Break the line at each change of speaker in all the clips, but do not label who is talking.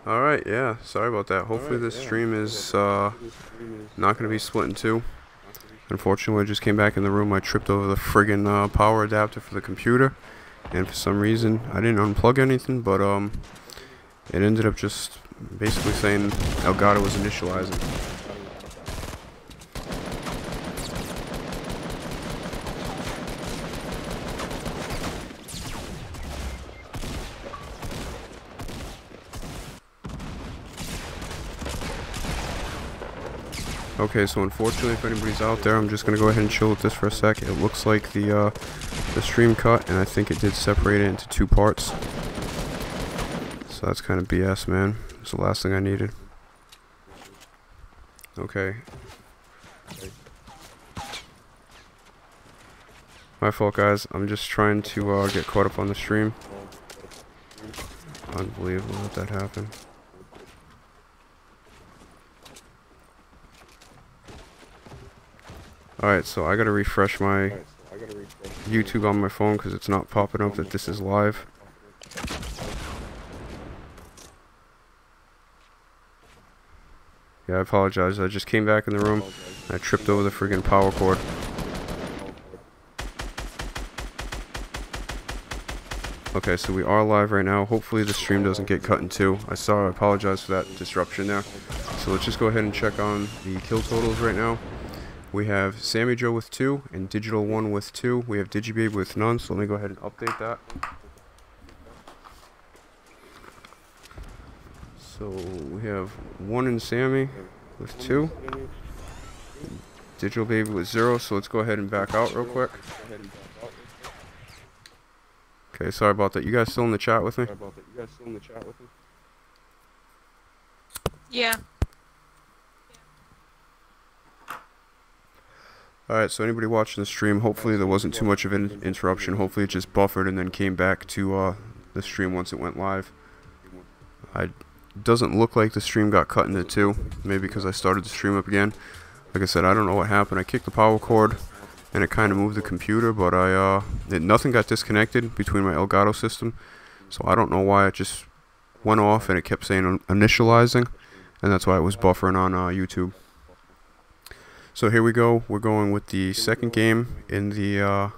Alright, yeah, sorry about that. Hopefully this stream is not going to be split in two. Unfortunately, I just came back in the room. I tripped over the friggin' power adapter for the computer. And for some reason, I didn't unplug anything, but it ended up just basically saying Elgato was initializing. Okay, so unfortunately, if anybody's out there, I'm just gonna go ahead and chill with this for a sec. It looks like the stream cut, and I think it did separate it into two parts. So that's kind of BS, man. It's the last thing I needed. Okay. My fault, guys. I'm just trying to get caught up on the stream. Unbelievable that that happened. Alright, so I gotta refresh my YouTube on my phone because it's not popping up that this is live. Yeah, I apologize. I just came back in the room and I tripped over the friggin' power cord. Okay, so we are live right now. Hopefully the stream doesn't get cut in two. I apologize for that disruption there. So let's just go ahead and check on the kill totals right now. We have Sammy Joe with 2 and Digital 1 with 2. We have DigiBabe with none, so let me go ahead and update that. So we have 1 and Sammy with 2. Digital Baby with 0, so let's go ahead and back out real quick. Okay, sorry about that. You guys still in the chat with me?
Yeah.
Alright, so anybody watching the stream, hopefully there wasn't too much of an interruption. Hopefully it just buffered and then came back to the stream once it went live. It doesn't look like the stream got cut into two. Maybe because I started the stream up again. Like I said, I don't know what happened. I kicked the power cord and it kind of moved the computer, but nothing got disconnected between my Elgato system. So I don't know why it just went off and it kept saying initializing. And that's why it was buffering on YouTube. So here we go. We're going with the second game in the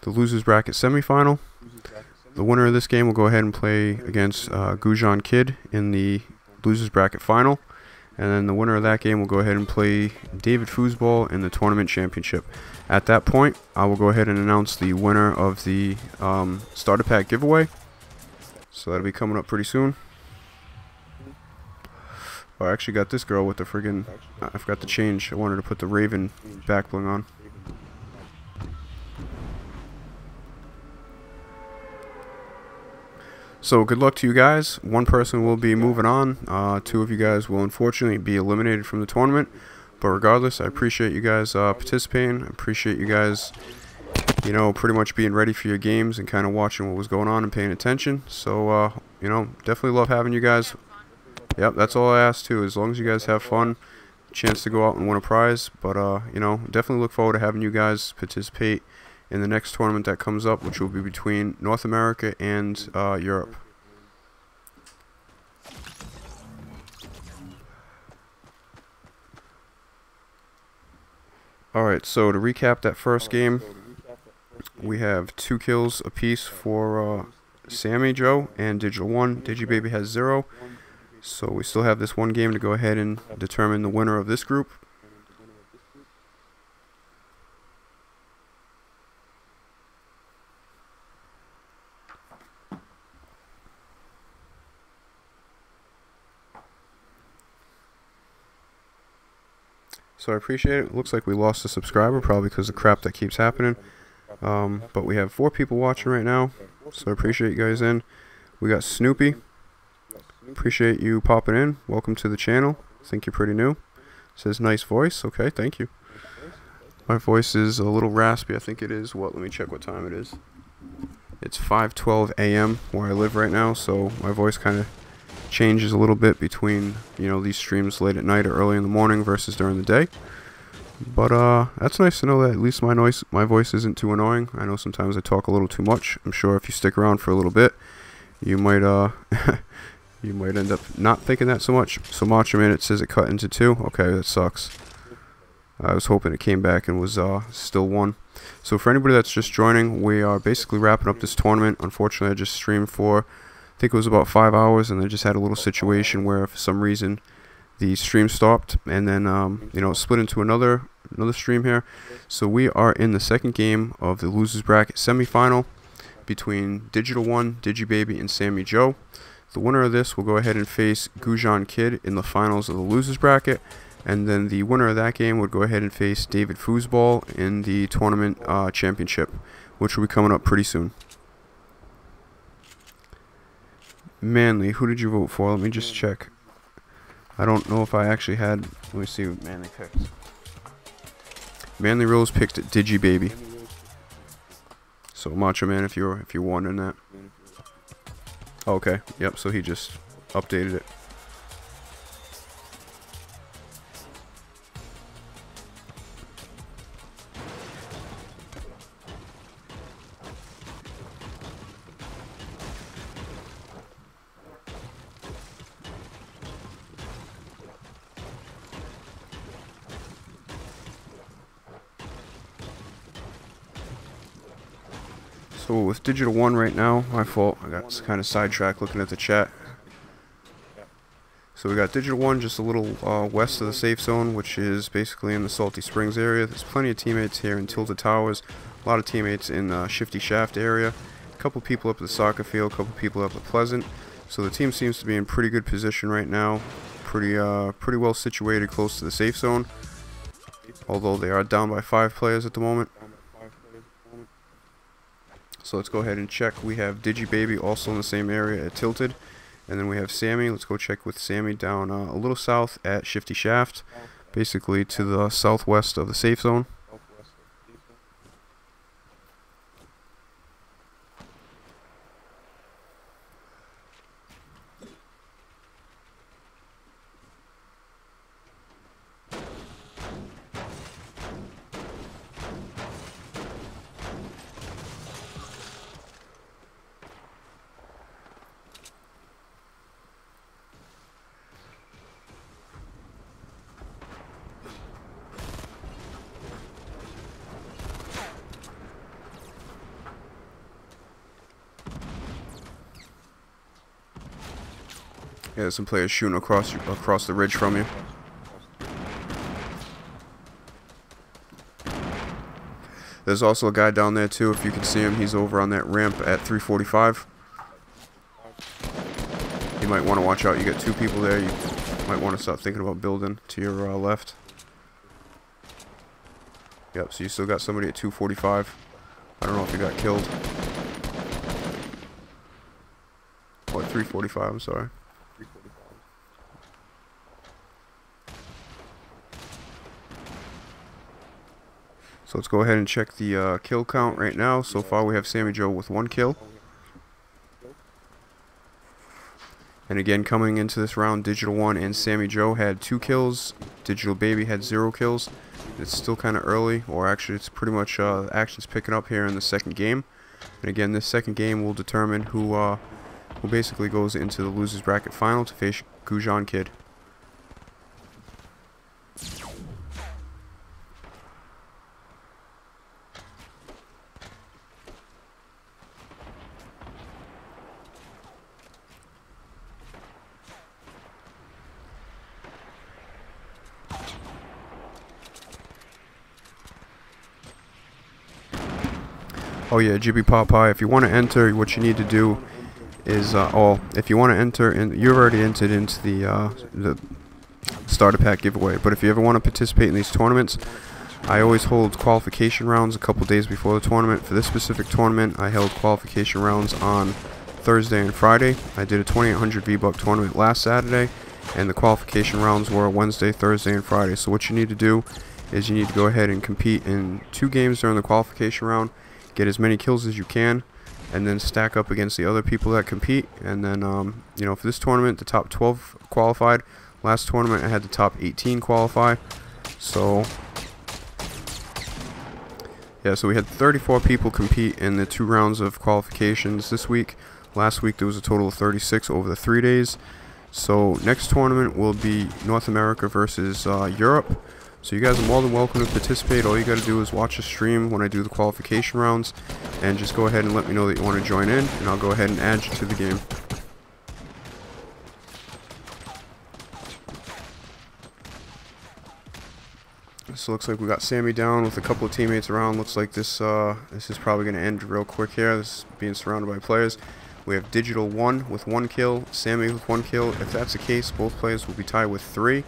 losers bracket semifinal. The winner of this game will go ahead and play against Gujan Kid in the losers bracket final, and then the winner of that game will go ahead and play David Foosball in the tournament championship. At that point, I will go ahead and announce the winner of the starter pack giveaway. So that'll be coming up pretty soon. Oh, I actually got this girl with the friggin'... I forgot to change. I wanted to put the Raven back bling on. So good luck to you guys. One person will be moving on. 2 of you guys will unfortunately be eliminated from the tournament. But regardless, I appreciate you guys participating. I appreciate you guys, you know, pretty much being ready for your games and kind of watching what was going on and paying attention. So, you know, definitely love having you guys. Yep, that's all I ask too. As long as you guys have fun, chance to go out and win a prize. But you know, definitely look forward to having you guys participate in the next tournament that comes up, which will be between North America and Europe. Alright, so to recap that first game, we have 2 kills apiece for Sammy Joe and Digital 1. DigiBaby has 0. So we still have this one game to go ahead and determine the winner of this group. So I appreciate it. Looks like we lost a subscriber, probably because of the crap that keeps happening. But we have 4 people watching right now, so I appreciate you guys in. We got Snoopy. Appreciate you popping in. Welcome to the channel. Think you're pretty new. Says nice voice. Okay, thank you. My voice is a little raspy. I think it is. What? Let me check what time it is. It's 5:12 a.m. where I live right now, so my voice kind of changes a little bit between, you know, these streams late at night or early in the morning versus during the day. But that's nice to know that at least my voice isn't too annoying. I know sometimes I talk a little too much. I'm sure if you stick around for a little bit, you might you might end up not thinking that so much. So Macho Man, it says it cut into 2. Okay, that sucks. I was hoping it came back and was still 1. So for anybody that's just joining, we are basically wrapping up this tournament. Unfortunately, I just streamed for, I think it was about 5 hours, and I just had a little situation where for some reason the stream stopped, and then you know, split into another stream here. So we are in the second game of the losers bracket semifinal between Digital One, DigiBaby, and Sammy Joe. The winner of this will go ahead and face Gujan Kid in the finals of the losers bracket, and then the winner of that game would go ahead and face David Foosball in the tournament championship, which will be coming up pretty soon. Manly, who did you vote for? Let me just check. I don't know if I actually had. Let me see what Manly picked. Manly Rose picked DigiBaby. So Macho Man, if you're wondering that. Okay, yep. So he just updated it. So with Digital One right now, my fault, I got kind of sidetracked looking at the chat. So we got Digital One just a little west of the safe zone, which is basically in the Salty Springs area. There's plenty of teammates here in Tilted Towers, a lot of teammates in Shifty Shaft area, a couple people up at the soccer field, a couple people up at Pleasant. So the team seems to be in pretty good position right now, pretty well situated close to the safe zone, although they are down by 5 players at the moment. So let's go ahead and check. We have DigiBaby also in the same area at Tilted. And then we have Sammy. Let's go check with Sammy down a little south at Shifty Shaft, basically to the southwest of the safe zone. Yeah, there's some players shooting across the ridge from you. There's also a guy down there too, if you can see him. He's over on that ramp at 345. You might want to watch out. You got 2 people there. You might want to start thinking about building to your left. Yep, so you still got somebody at 245. I don't know if he got killed. What, 345, I'm sorry. So let's go ahead and check the kill count right now. So far we have Sammy Joe with 1 kill. And again, coming into this round, Digital One and Sammy Joe had 2 kills. DigiBaby had 0 kills. It's still kind of early, or actually it's pretty much action's picking up here in the second game. And again, this second game will determine who basically goes into the losers bracket final to face Gujan Kid. Oh yeah, GB Popeye, if you want to enter, what you need to do is, if you want to enter, you've already entered into the starter pack giveaway, but if you ever want to participate in these tournaments, I always hold qualification rounds a couple days before the tournament. For this specific tournament, I held qualification rounds on Thursday and Friday. I did a 2800 V-Buck tournament last Saturday, and the qualification rounds were Wednesday, Thursday, and Friday. So what you need to do is you need to go ahead and compete in 2 games during the qualification round, get as many kills as you can, and then stack up against the other people that compete. And then, you know, for this tournament, the top 12 qualified. Last tournament, I had the top 18 qualify. So, yeah, so we had 34 people compete in the 2 rounds of qualifications this week. Last week there was a total of 36 over the 3 days. So next tournament will be North America versus Europe. So you guys are more than welcome to participate. All you got to do is watch the stream when I do the qualification rounds, and just go ahead and let me know that you want to join in, and I'll go ahead and add you to the game. So looks like we got Sammy down with a couple of teammates around. Looks like this is probably going to end real quick here. This is being surrounded by players. We have Digital 1 with 1 kill, Sammy with 1 kill. If that's the case, both players will be tied with 3.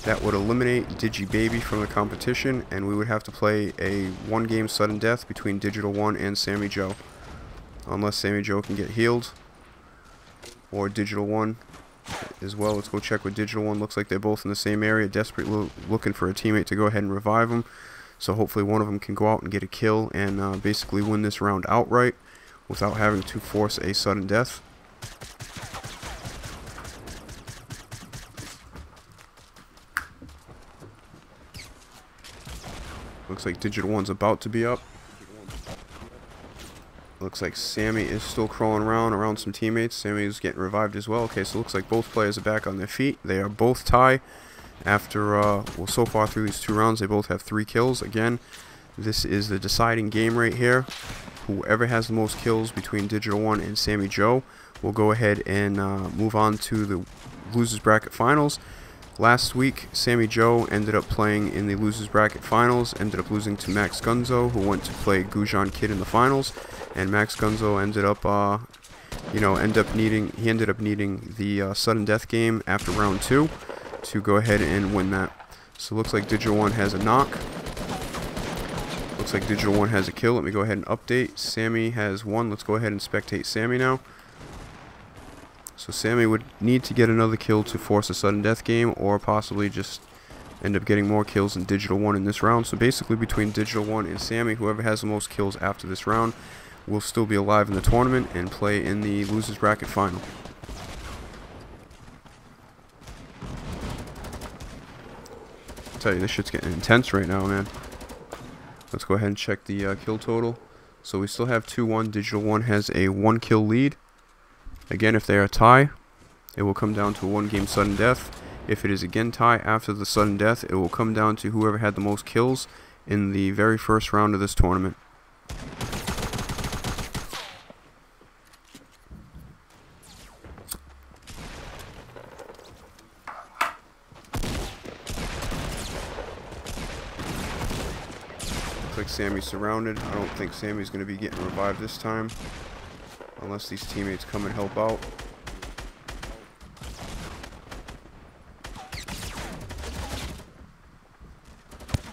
That would eliminate Digi Baby from the competition, and we would have to play a 1-game sudden death between Digital 1 and Sammy Joe. Unless Sammy Joe can get healed, or Digital 1 as well. Let's go check with Digital 1. Looks like they're both in the same area, desperately looking for a teammate to go ahead and revive them. So hopefully one of them can go out and get a kill and basically win this round outright without having to force a sudden death. Looks like Digital 1's about to be up. Looks like Sammy is still crawling around some teammates. Sammy is getting revived as well. Okay, so looks like both players are back on their feet. They are both tie after, well, so far through these 2 rounds, they both have 3 kills. Again, this is the deciding game right here. Whoever has the most kills between Digital 1 and Sammy Joe will go ahead and move on to the Losers Bracket Finals. Last week, Sammy Joe ended up playing in the Losers Bracket Finals, ended up losing to Max Gunzo, who went to play Gujan Kid in the finals, and Max Gunzo ended up, ended up needing the sudden death game after round 2 to go ahead and win that. So it looks like Digital 1 has a knock. Looks like Digital 1 has a kill. Let me go ahead and update. Sammy has 1. Let's go ahead and spectate Sammy now. So Sammy would need to get another kill to force a sudden death game, or possibly just end up getting more kills than Digital 1 in this round. So basically between Digital 1 and Sammy, whoever has the most kills after this round will still be alive in the tournament and play in the Losers Bracket Final. I'll tell you, this shit's getting intense right now, man. Let's go ahead and check the kill total. So we still have 2-1. Digital 1 has a 1 kill lead. Again, if they are tie, it will come down to a 1-game sudden death. If it is again tie after the sudden death, it will come down to whoever had the most kills in the very first round of this tournament. Looks like Sammy's surrounded. I don't think Sammy's going to be getting revived this time, unless these teammates come and help out.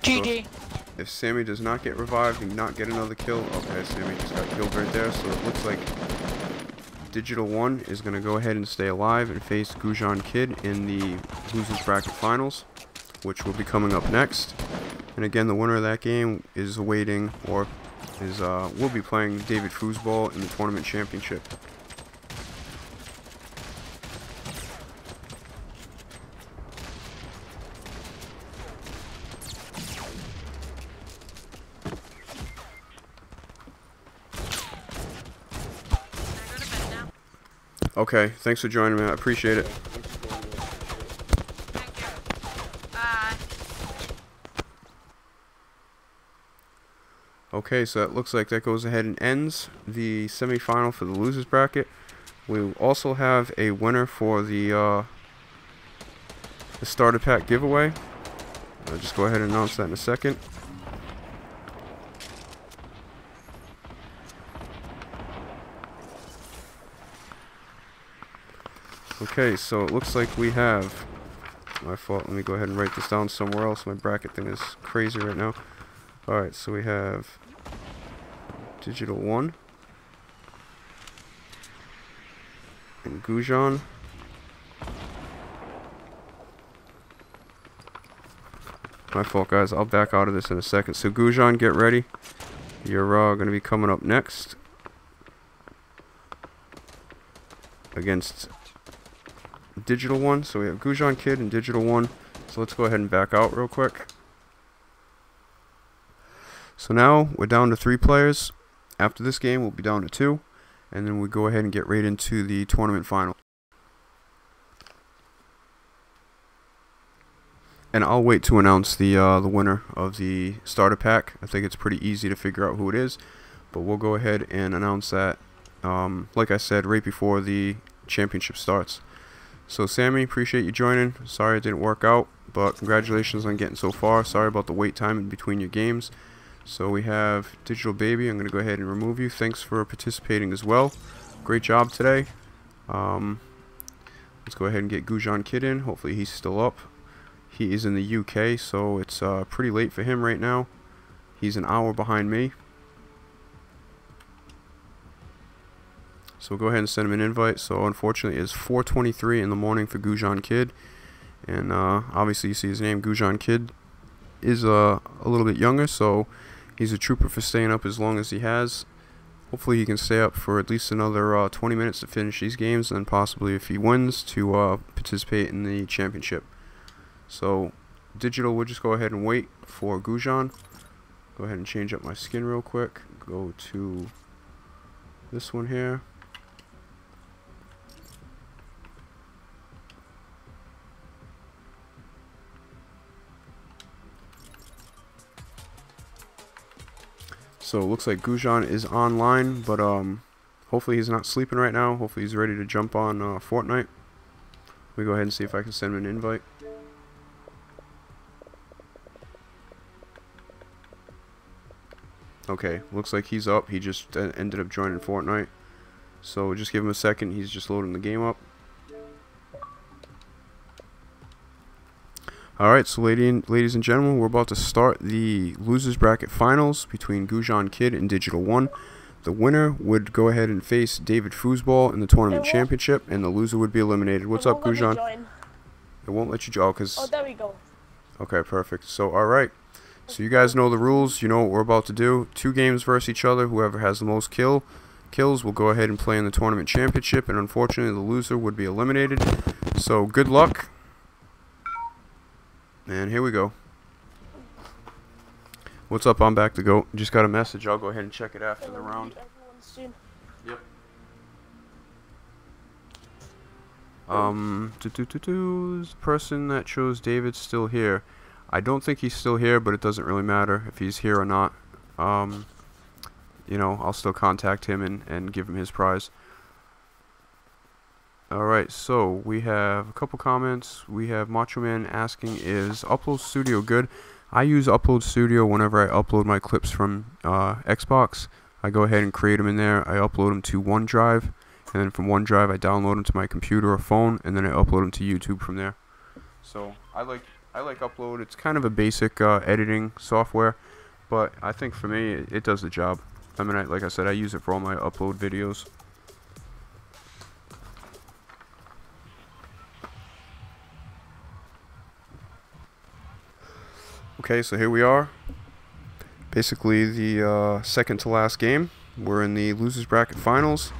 GG. So if Sammy does not get revived and not get another kill, okay, Sammy just got killed right there. So it looks like Digital 1 is going to go ahead and stay alive and face Gujan Kid in the Losers Bracket Finals, which will be coming up next. And again, the winner of that game is awaiting, or is will be playing David Foosball in the tournament championship. Okay, thanks for joining me. I appreciate it.
Thank you. Bye.
Okay, so it looks like that goes ahead and ends the semi-final for the losers bracket. We also have a winner for the starter pack giveaway. I'll just go ahead and announce that in a second. Okay, so it looks like we have, my fault, let me go ahead and write this down somewhere else. My bracket thing is crazy right now. Alright, so we have Digital 1 and Gujan. My fault, guys. I'll back out of this in a second. So Gujan, get ready. You're going to be coming up next against Digital 1. So we have Gujan Kid and Digital 1. So let's go ahead and back out real quick. So now we're down to 3 players. After this game, we'll be down to 2. and then we go ahead and get right into the tournament final. And I'll wait to announce the winner of the starter pack. I think it's pretty easy to figure out who it is, but we'll go ahead and announce that, like I said, right before the championship starts. So Sammy, appreciate you joining. Sorry it didn't work out, but congratulations on getting so far. Sorry about the wait time in between your games. So we have Digital Baby. I'm going to go ahead and remove you. Thanks for participating as well. Great job today. Let's go ahead and get Gujan Kid in. Hopefully he's still up. He is in the UK, so it's pretty late for him right now. He's an hour behind me. So we'll go ahead and send him an invite. So unfortunately it's 4:23 in the morning for Gujan Kid. And obviously you see his name, Gujan Kid is a little bit younger, so he's a trooper for staying up as long as he has. Hopefully he can stay up for at least another 20 minutes to finish these games, and possibly if he wins to participate in the championship. So Digital, we'll just go ahead and wait for Gujan. Go ahead and change up my skin real quick. Go to this one here. So it looks like Gujan is online, but hopefully he's not sleeping right now. Hopefully he's ready to jump on Fortnite. Let me go ahead and see if I can send him an invite. Okay, looks like he's up. He just ended up joining Fortnite. So just give him a second. He's just loading the game up. Alright, so ladies and gentlemen, we're about to start the losers bracket finals between Gujan Kid and Digital One. The winner would go ahead and face David Foosball in the tournament championship, and the loser would be eliminated. What's up, Gujan? It won't let you join.
Oh, there we go.
Okay, perfect. So, alright. So you guys know the rules. You know what we're about to do. 2 games versus each other. Whoever has the most kills will go ahead and play in the tournament championship, and unfortunately the loser would be eliminated. So good luck. And here we go. What's up? I'm back to go. Just got a message. I'll go ahead and check it after the round. Yep. The person that chose David's still here. I don't think he's still here, but it doesn't really matter if he's here or not. You know, I'll still contact him and give him his prize. Alright, so we have a couple comments. We have Macho Man asking, is Upload Studio good? I use Upload Studio whenever I upload my clips from Xbox. I go ahead and create them in there. I upload them to OneDrive, and then from OneDrive I download them to my computer or phone, and then I upload them to YouTube from there. So I like Upload. It's kind of a basic editing software, but I think for me it does the job. I mean, like I said, I use it for all my upload videos. Okay, so here we are. Basically the second to last game. We're in the losers bracket finals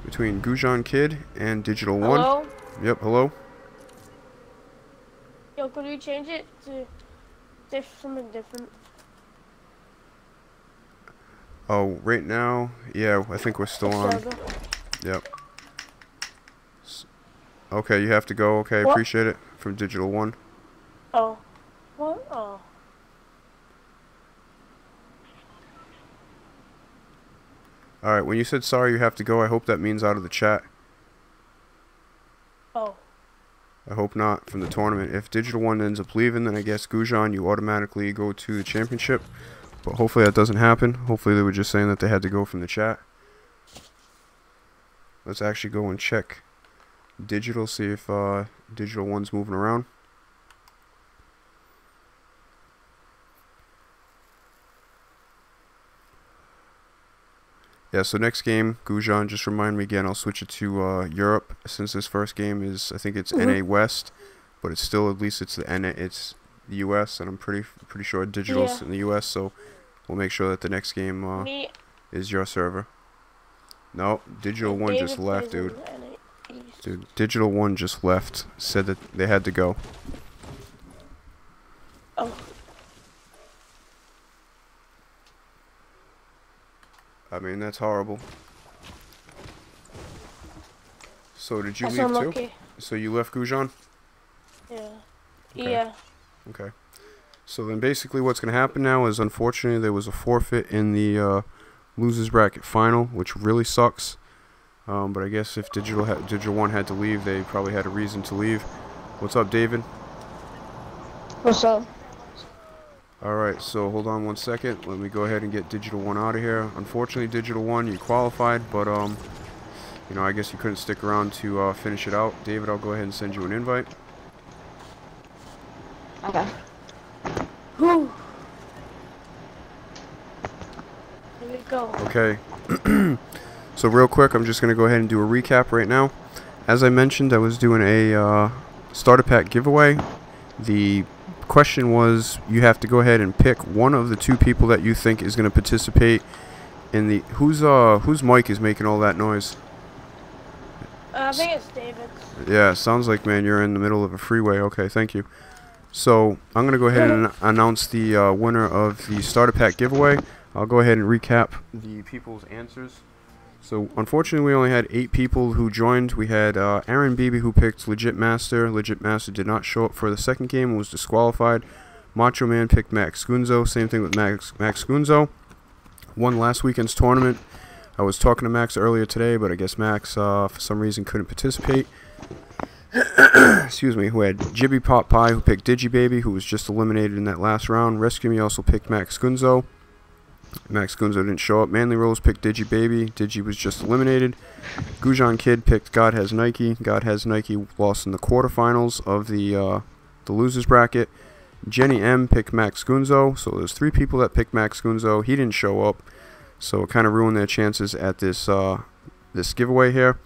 between Gujan Kid and Digital One.
Hello?
Yep, hello.
Yo, could we change it to something different?
Oh, right now, yeah, I think we're still on. Yep. Okay, you have to go. Okay,
what?
Appreciate it. From Digital One.
Oh. What? Oh.
Alright, when you said sorry you have to go, I hope that means out of the chat.
Oh.
I hope not, from the tournament. If Digital One ends up leaving, then I guess Gujan, you automatically go to the championship. But hopefully that doesn't happen. Hopefully they were just saying that they had to go from the chat. Let's actually go and check Digital, see if Digital One's moving around. Yeah, so next game, Gujan, just remind me again, I'll switch it to Europe, since this first game is, I think it's NA West, but it's still, at least it's the NA, it's the US, and I'm pretty sure Digital's in the US, so we'll make sure that the next game is your server. No, Digital One just left, dude. Dude, Digital One just left, said that they had to go.
Oh.
I mean, that's horrible. So did you
That's
leave too?
unlucky.
So you left Gujan?
Yeah.
Okay.
Yeah.
Okay. So then basically what's going to happen now is, unfortunately, there was a forfeit in the losers bracket final, which really sucks. But I guess if Digital 1 had to leave, they probably had a reason to leave. What's up, David?
What's up?
Alright, so hold on 1 second. Let me go ahead and get Digital 1 out of here. Unfortunately, Digital 1, you qualified, but you know, I guess you couldn't stick around to finish it out. David, I'll go ahead and send you an invite.
Okay.
Whew. Here we go.
Okay. So real quick, I'm just going to go ahead and do a recap right now. As I mentioned, I was doing a starter pack giveaway. The question was, you have to go ahead and pick one of the two people that you think is going to participate in the... Whose mic is making all that noise?
I think it's David's.
Yeah, sounds like, man, you're in the middle of a freeway. Okay, thank you. So I'm going to go ahead and announce the winner of the starter pack giveaway. I'll go ahead and recap the people's answers. So unfortunately, we only had 8 people who joined. We had Aaron Beebe, who picked Legit Master. Legit Master did not show up for the second game and was disqualified. Macho Man picked Max Gunzo. Same thing with Max Gunzo. Won last weekend's tournament. I was talking to Max earlier today, but I guess Max, for some reason, couldn't participate. Excuse me. Who had Jibby Pop Pie, who picked Digibaby, who was just eliminated in that last round. Rescue Me also picked Max Gunzo. Max Gunzo didn't show up. Manly Rose picked Digibaby. Digi was just eliminated. Gujan Kid picked God Has Nike. God Has Nike lost in the quarterfinals of the losers bracket. Jenny M picked Max Gunzo. So there's 3 people that picked Max Gunzo. He didn't show up, so it kind of ruined their chances at this this giveaway here.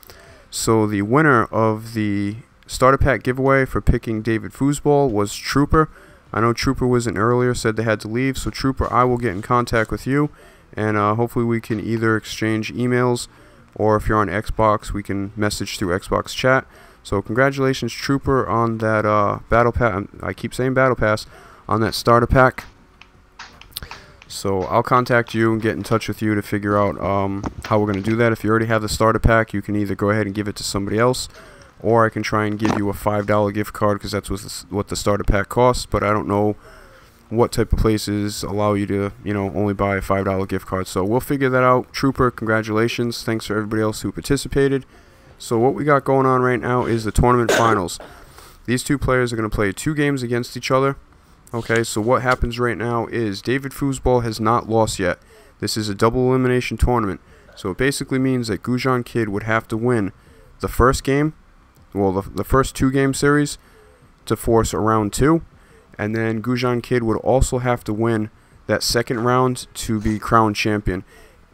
So the winner of the starter pack giveaway for picking David Foosball was Trooper. I know Trooper was in earlier, said they had to leave. So Trooper, I will get in contact with you, and hopefully we can either exchange emails, or if you're on Xbox, we can message through Xbox chat. So congratulations, Trooper, on that battle pass. I keep saying battle pass, on that starter pack. So I'll contact you and get in touch with you to figure out how we're going to do that. If you already have the starter pack, you can either go ahead and give it to somebody else, or I can try and give you a $5 gift card, because that's what the starter pack costs. But I don't know what type of places allow you to, you know, only buy a $5 gift card. So we'll figure that out. Trooper, congratulations. Thanks for everybody else who participated. So what we got going on right now is the tournament finals. These two players are going to play 2 games against each other. Okay, so what happens right now is David Foosball has not lost yet. This is a double elimination tournament. So it basically means that Gujan Kid would have to win the first game, well, the first 2-game series, to force a round 2. And then Gujan Kid would also have to win that second round to be crowned champion.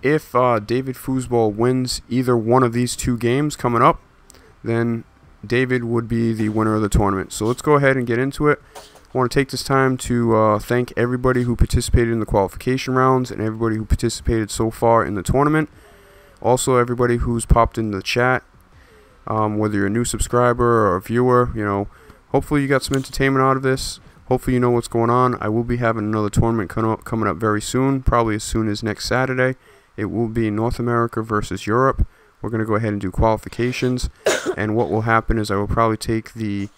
If David Foosball wins either one of these 2 games coming up, then David would be the winner of the tournament. So let's go ahead and get into it. I want to take this time to thank everybody who participated in the qualification rounds and everybody who participated so far in the tournament. Also, everybody who's popped in the chat, whether you're a new subscriber or a viewer, you know, hopefully you got some entertainment out of this. Hopefully you know what's going on. I will be having another tournament coming up very soon, probably as soon as next Saturday. It will be North America versus Europe. We're going to go ahead and do qualifications, and what will happen is I will probably take the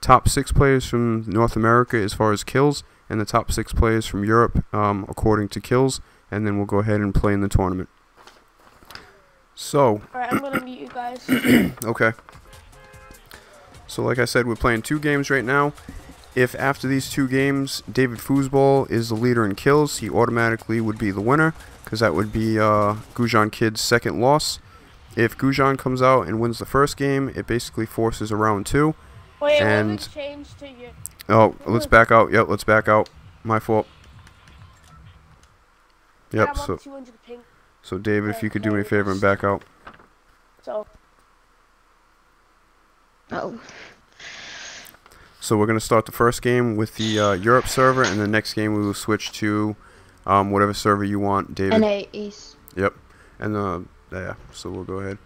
top 6 players from North America as far as kills, and the top 6 players from Europe according to kills, and then we'll go ahead and play in the tournament. So,
Alright, I'm gonna mute you guys.
okay. So like I said, we're playing 2 games right now. If after these 2 games David Foosball is the leader in kills, he automatically would be the winner, because that would be Gujan Kid's second loss. If Gujan comes out and wins the first game, it basically forces a round 2.
Wait,
and
what did it change to you?
Oh, let's back out. Yep, let's back out. My fault. Yep.
I'm on 200 ping.
So David, if you could do me a favor and back out.
So.
Oh.
So we're gonna start the first game with the Europe server, and the next game we will switch to whatever server you want, David.
NA East.
Yep. And yeah. So we'll go ahead.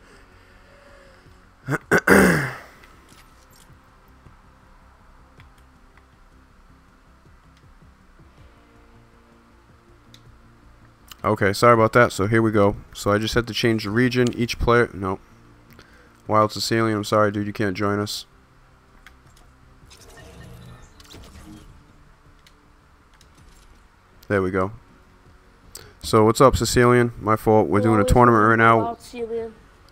Okay, sorry about that. So here we go. So I just had to change the region. Each player, no. Wild Sicilian, I'm sorry, dude, you can't join us. There we go. So what's up, Sicilian? My fault. We're doing a tournament right now.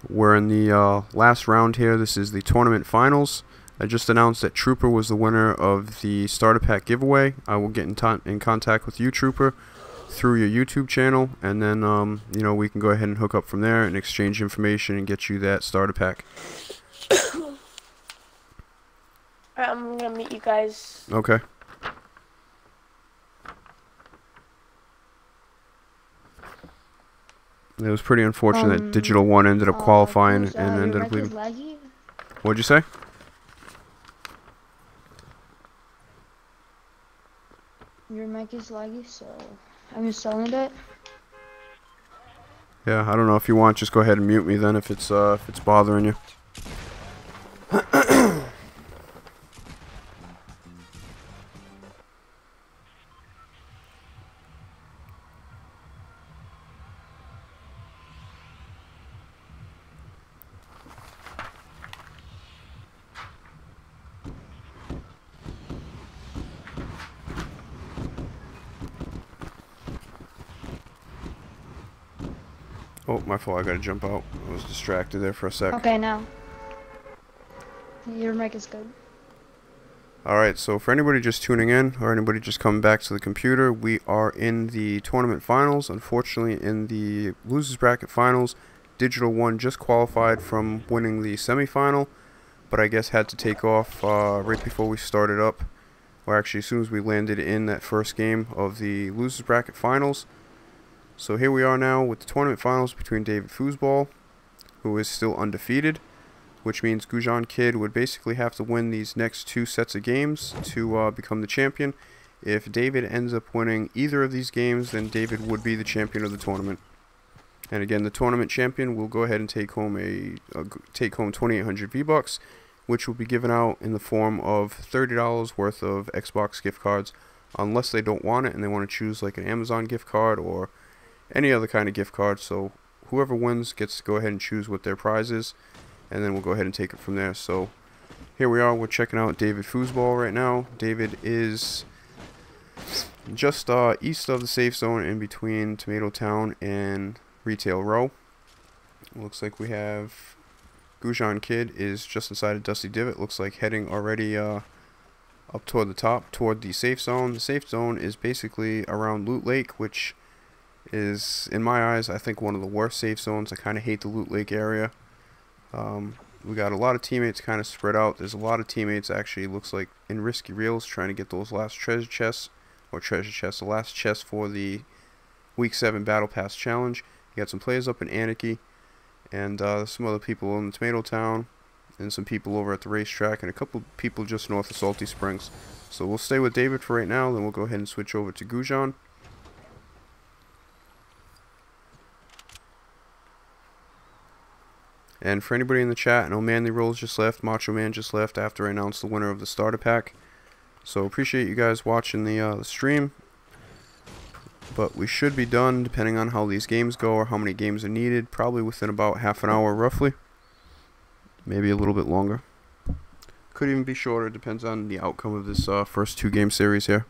We're in the last round here. This is the tournament finals. I just announced that Trooper was the winner of the starter pack giveaway. I will get in contact with you, Trooper, through your YouTube channel, and then you know, we can go ahead and hook up from there and exchange information and get you that starter pack.
Alright, I'm gonna meet you guys.
Okay. It was pretty unfortunate that Digital 1 ended up qualifying and ended up leaving. What'd you say?
Your mic is laggy, so I'm installing it.
Yeah, I don't know, if you want, just go ahead and mute me then if it's bothering you. Oh, my fault, I gotta jump out. I was distracted there for a sec.
Okay, now. Your mic is good.
Alright, so for anybody just tuning in, or anybody just coming back to the computer, we are in the tournament finals. Unfortunately, in the losers bracket finals, Digital 1 just qualified from winning the semifinal, but I guess had to take off right before we started up, or actually as soon as we landed in that first game of the losers bracket finals. So here we are now with the tournament finals between David Foosball, who is still undefeated, which means Gujan Kid would basically have to win these next 2 sets of games to become the champion. If David ends up winning either of these games, then David would be the champion of the tournament. And again, the tournament champion will go ahead and take home 2,800 V-Bucks, which will be given out in the form of $30 worth of Xbox gift cards, unless they don't want it and they want to choose like an Amazon gift card or any other kind of gift card. So whoever wins gets to go ahead and choose what their prize is, and then we'll go ahead and take it from there. So here we are, we're checking out David Foosball right now. David is just east of the safe zone, in between Tomato Town and Retail Row. Looks like we have Gujan Kid is just inside of Dusty Divot. Looks like heading already up toward the top, toward the safe zone. The safe zone is basically around Loot Lake, which is, in my eyes, I think one of the worst safe zones. I kind of hate the Loot Lake area. We got a lot of teammates kind of spread out. There's a lot of teammates actually, looks like, in Risky Reels trying to get those last treasure chests, the last chest for the Week 7 Battle Pass Challenge. You got some players up in Anarchy, and some other people in Tomato Town, and some people over at the racetrack, and a couple people just north of Salty Springs. So we'll stay with David for right now, then we'll go ahead and switch over to Gujan. And for anybody in the chat, I know Manly Rolls just left, Macho Man just left after I announced the winner of the starter pack. So appreciate you guys watching the stream. But we should be done, depending on how these games go or how many games are needed, probably within about half an hour roughly. Maybe a little bit longer. Could even be shorter, depends on the outcome of this first 2 game series here.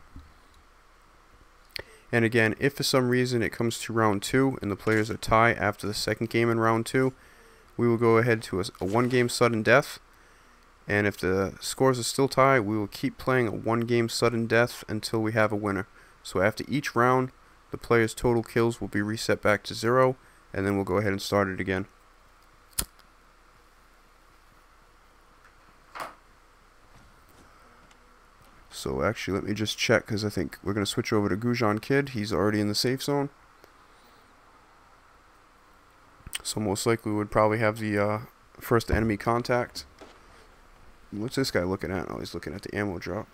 And again, if for some reason it comes to round 2 and the players are tied after the second game in round 2, we will go ahead to a 1-game sudden death, and if the scores are still tied, we will keep playing a 1-game sudden death until we have a winner. So after each round, the player's total kills will be reset back to 0, and then we'll go ahead and start it again. So actually, let me just check, because I think we're going to switch over to Gujan Kid. He's already in the safe zone. So most likely we would probably have the first enemy contact. What's this guy looking at? Oh, he's looking at the ammo drop.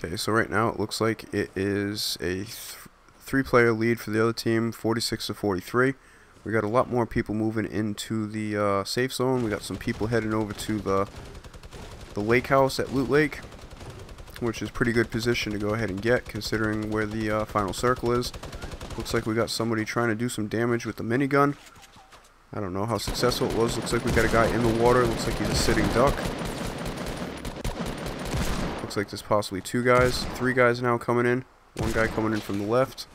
Okay, so right now it looks like it is a 3-player lead for the other team, 46 to 43. We got a lot more people moving into the safe zone. We got some people heading over to the lake house at Loot Lake, which is pretty good position to go ahead and get considering where the final circle is. Looks like we got somebody trying to do some damage with the minigun. I don't know how successful it was. Looks like we got a guy in the water. Looks like he's a sitting duck. Looks like there's possibly 2 guys. 3 guys now coming in. 1 guy coming in from the left.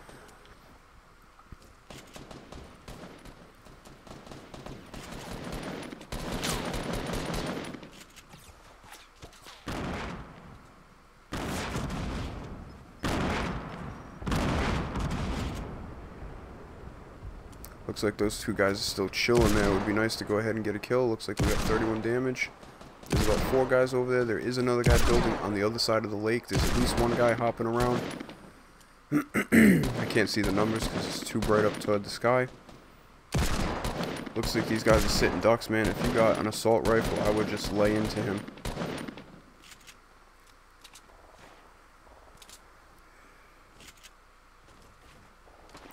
Looks like those 2 guys are still chilling there. It would be nice to go ahead and get a kill. Looks like we got 31 damage. There's about 4 guys over there. There is another guy building on the other side of the lake. There's at least 1 guy hopping around. I can't see the numbers because it's too bright up toward the sky. Looks like these guys are sitting ducks, man. If you got an assault rifle, I would just lay into him.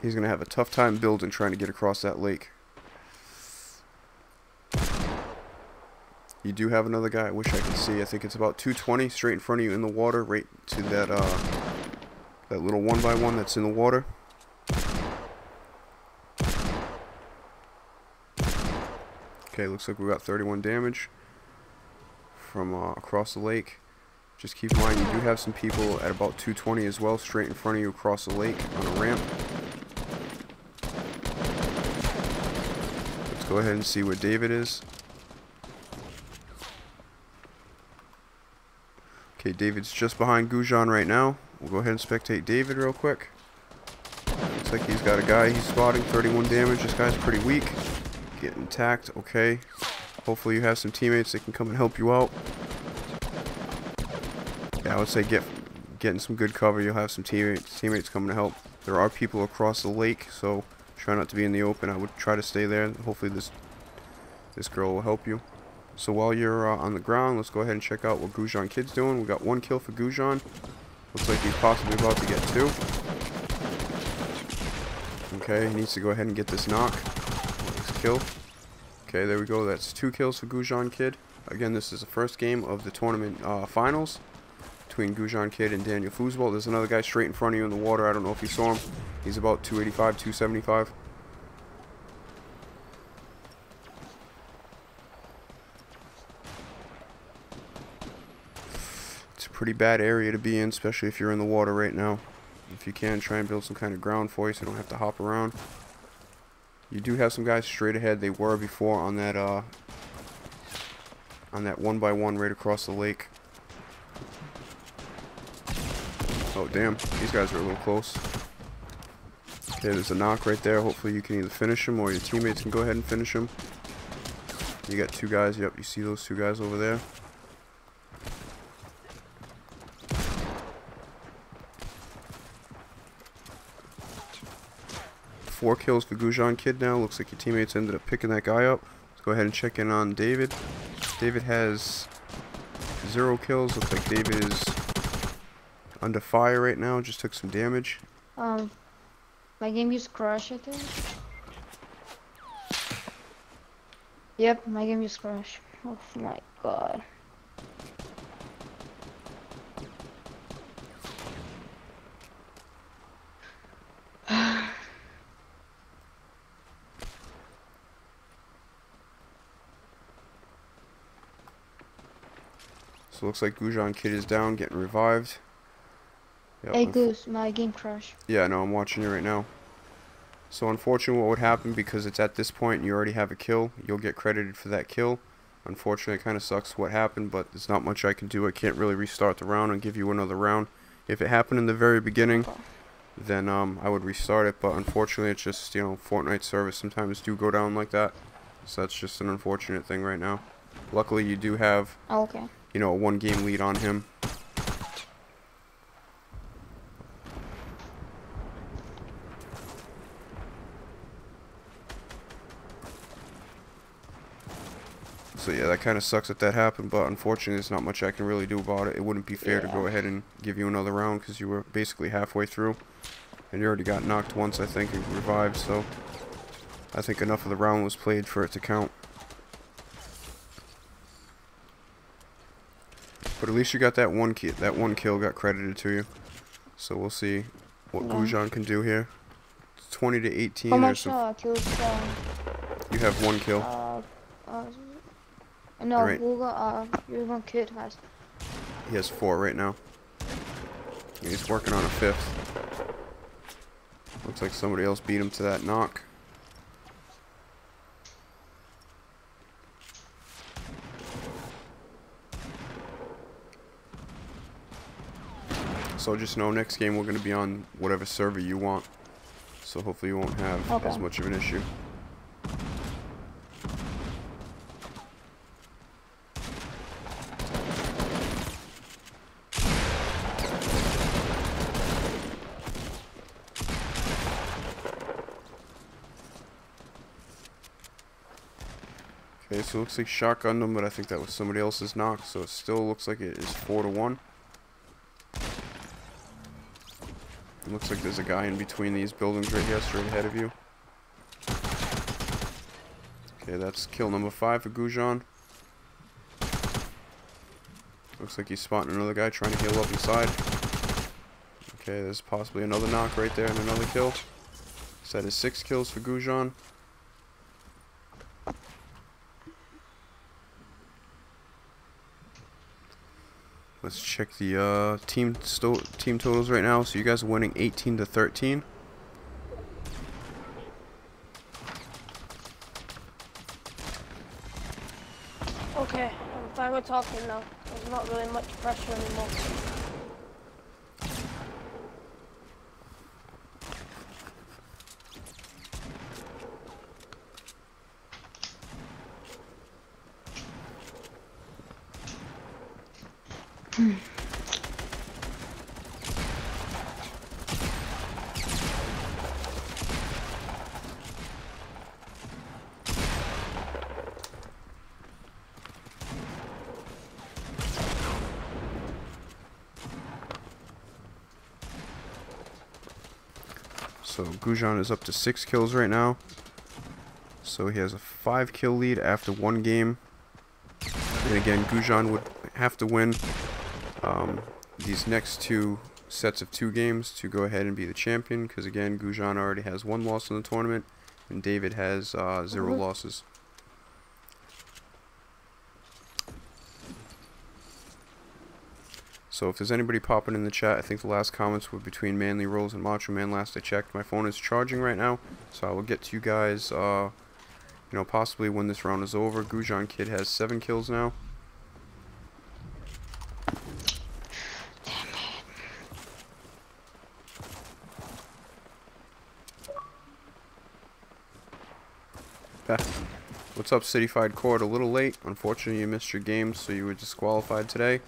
He's going to have a tough time building trying to get across that lake. You do have another guy. I wish I could see. I think it's about 220 straight in front of you in the water, right to that that little 1x1 that's in the water. Okay, looks like we got 31 damage from across the lake. Just keep in mind, you do have some people at about 220 as well, straight in front of you across the lake on a ramp. Let's go ahead and see where David is. Okay, David's just behind Gujan right now. We'll go ahead and spectate David real quick. Looks like he's got a guy he's spotting, 31 damage. This guy's pretty weak. Getting tacked, okay. Hopefully you have some teammates that can come and help you out. Yeah, I would say getting some good cover. You'll have some teammates coming to help. There are people across the lake, so try not to be in the open. I would try to stay there. Hopefully this girl will help you. So while you're on the ground, let's go ahead and check out what Gujan Kid's doing. We got 1 kill for Gujan. Looks like he's possibly about to get 2. Okay, he needs to go ahead and get this knock. Next kill. Okay, there we go. That's 2 kills for Gujan Kid. Again, this is the first game of the tournament finals between Gujan Kid and Daniel Foosball. There's another guy straight in front of you in the water. I don't know if you saw him. He's about 285, 275. Pretty bad area to be in, especially if you're in the water right now. If you can, try and build some kind of ground for you so you don't have to hop around. You do have some guys straight ahead. They were before on that 1x1 right across the lake. Oh damn, these guys are a little close. Okay, there's a knock right there. Hopefully you can either finish him or your teammates can go ahead and finish him. You got 2 guys. Yep, you see those 2 guys over there. 4 kills for Gujan Kid now. Looks like your teammates ended up picking that guy up. Let's go ahead and check in on David. David has 0 kills. Looks like David is under fire right now. Just took some damage.
My game used crash, I think. Yep, my game used crash. Oh my god.
So looks like Gujan Kid is down, getting revived. Yep,
Hey Goose, my game crashed.
Yeah, no, I'm watching you right now. So unfortunately what would happen, because it's at this point and you already have a kill, you'll get credited for that kill. Unfortunately, it kind of sucks what happened, but there's not much I can do. I can't really restart the round and give you another round. If it happened in the very beginning, then I would restart it, but unfortunately it's just, you know, Fortnite servers sometimes do go down like that. So that's just an unfortunate thing right now. Luckily you do have, you know, a 1-game lead on him. So yeah, that kind of sucks that that happened, but unfortunately there's not much I can really do about it. It wouldn't be fair to go ahead and give you another round because you were basically halfway through. And he already got knocked once, I think, and revived, so I think enough of the round was played for it to count. But at least you got that one kill. That one kill got credited to you. So we'll see what Gujan can do here. It's 20 to 18.
How much kills?
You have one kill.
No,
right.
your one kid has.
He has 4 right now. He's working on a 5th. Looks like somebody else beat him to that knock. So just know next game we're going to be on whatever server you want. So hopefully you won't have as much of an issue. Okay, so it looks like shotgunned him, but I think that was somebody else's knock, so it still looks like it is 4 to 1. It looks like there's a guy in between these buildings right here, straight ahead of you. Okay, that's kill number 5 for Gujan. Looks like he's spotting another guy trying to heal up inside. Okay, there's possibly another knock right there and another kill. So that is 6 kills for Gujan. Let's check the team totals right now. So you guys are winning 18 to 13.
Okay, I'm fine with talking now. There's not really much pressure anymore.
So Gujan is up to 6 kills right now. So he has a 5 kill lead after 1 game. And again, Gujan would have to win these next 2 sets of 2 games to go ahead and be the champion. Because again, Gujan already has 1 loss in the tournament, and David has 0 losses. So if there's anybody popping in the chat, I think the last comments were between Manly Rolls and Macho Man last I checked. My phone is charging right now, so I will get to you guys, you know, possibly when this round is over. Gujan Kid has 7 kills now. Damn it. What's up, Cityfied Court? A little late. Unfortunately, you missed your game, so you were disqualified today.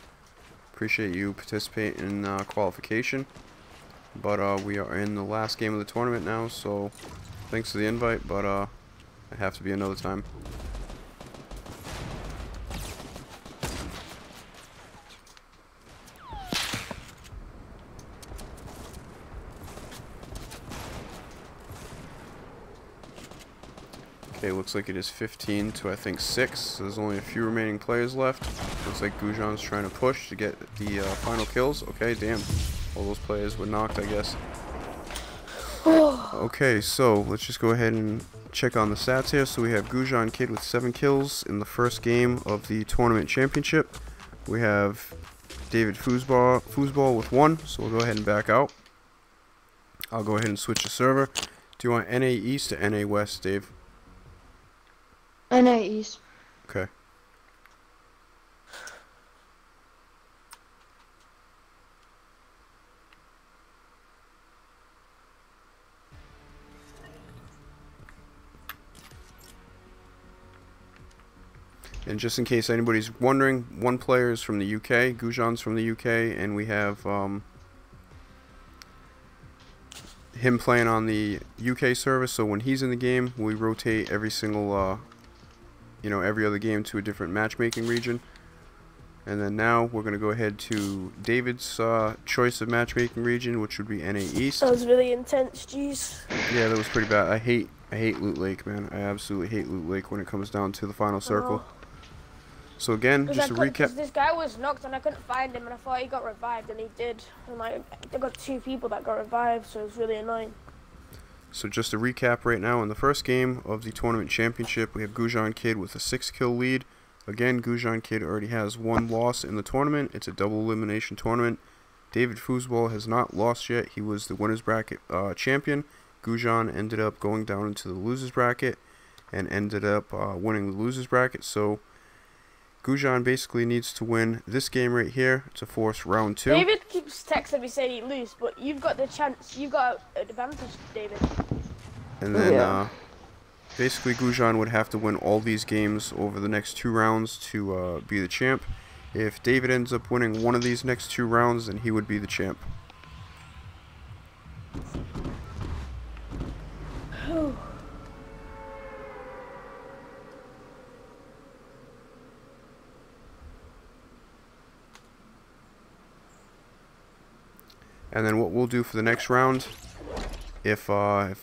Appreciate you participating in qualification, but we are in the last game of the tournament now, so thanks for the invite, but it have to be another time. Okay, looks like it is 15 to I think 6. So there's only a few remaining players left. Looks like Gujan's trying to push to get the final kills. Okay, damn. All those players were knocked, I guess. Okay, so let's just go ahead and check on the stats here. So we have Gujan Kid with 7 kills in the first game of the tournament championship. We have David Foosball with 1, so we'll go ahead and back out. I'll go ahead and switch the server. Do you want NA East or NA West, Dave?
NA East.
Okay. And just in case anybody's wondering, 1 player is from the UK, Gujan's from the UK, and we have him playing on the UK server, so when he's in the game, we rotate every single, you know, every other game to a different matchmaking region. And then now we're going to go ahead to David's choice of matchmaking region, which would be NA East.
That was really intense, jeez.
Yeah, that was pretty bad. I hate Loot Lake, man. I absolutely hate Loot Lake when it comes down to the final circle. So again, just a recap.
This guy was knocked and I couldn't find him, and I thought he got revived, and he did. And like, I got 2 people that got revived, so it was really annoying.
So just a recap right now. In the first game of the tournament championship, we have Gujan Kid with a 6-kill lead. Again, Gujan Kid already has 1 loss in the tournament. It's a double elimination tournament. David Foosball has not lost yet. He was the winner's bracket champion. Gujan ended up going down into the losers bracket and ended up winning the losers bracket. So Gujan basically needs to win this game right here to force round 2.
David keeps texting me saying he lose, but you've got the chance. You've got an advantage, David.
And then basically Gujan would have to win all these games over the next 2 rounds to be the champ. If David ends up winning one of these next 2 rounds, then he would be the champ. And then what we'll do for the next round, if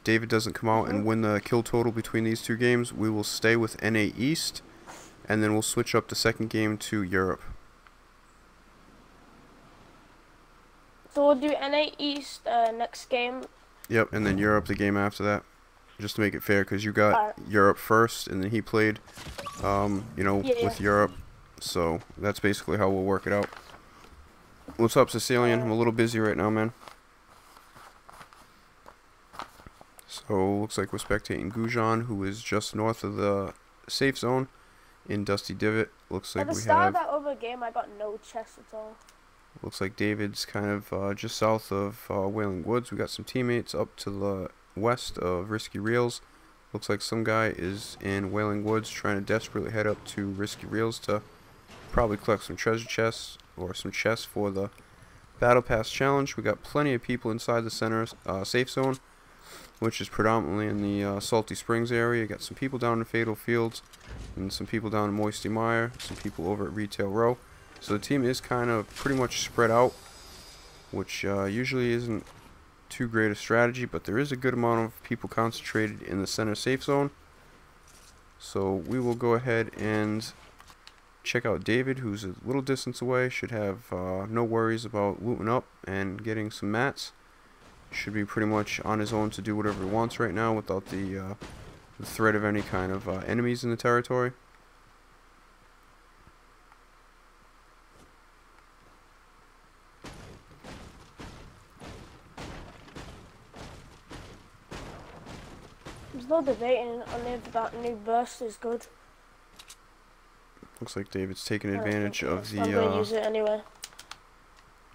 David doesn't come out and win the kill total between these 2 games, we will stay with NA East, and then we'll switch up the second game to Europe.
So we'll do NA East next game.
Yep, and then Europe the game after that, just to make it fair, because you got Europe first, and then he played, with Europe. So that's basically how we'll work it out. What's up, Sicilian? I'm a little busy right now, man. So looks like we're spectating Gujan, who is just north of the safe zone in Dusty Divot. Looks like
At the
we
start
have.
of that other game, I got no chest at all.
Looks like David's kind of just south of Wailing Woods. We got some teammates up to the west of Risky Reels. Looks like some guy is in Wailing Woods trying to desperately head up to Risky Reels to probably collect some treasure chests or some chests for the Battle Pass challenge. We got plenty of people inside the center safe zone, which is predominantly in the Salty Springs area. Got some people down in Fatal Fields and some people down in Moisty Mire, some people over at Retail Row. So the team is kind of pretty much spread out, which usually isn't too great a strategy, but there is a good amount of people concentrated in the center safe zone. So we will go ahead and check out David, who's a little distance away. Should have no worries about looting up and getting some mats. Should be pretty much on his own to do whatever he wants right now without the threat of any kind of enemies in the territory.
There's no debating on if that new burst is good.
Looks like David's taking advantage of
I'm gonna use it anyway.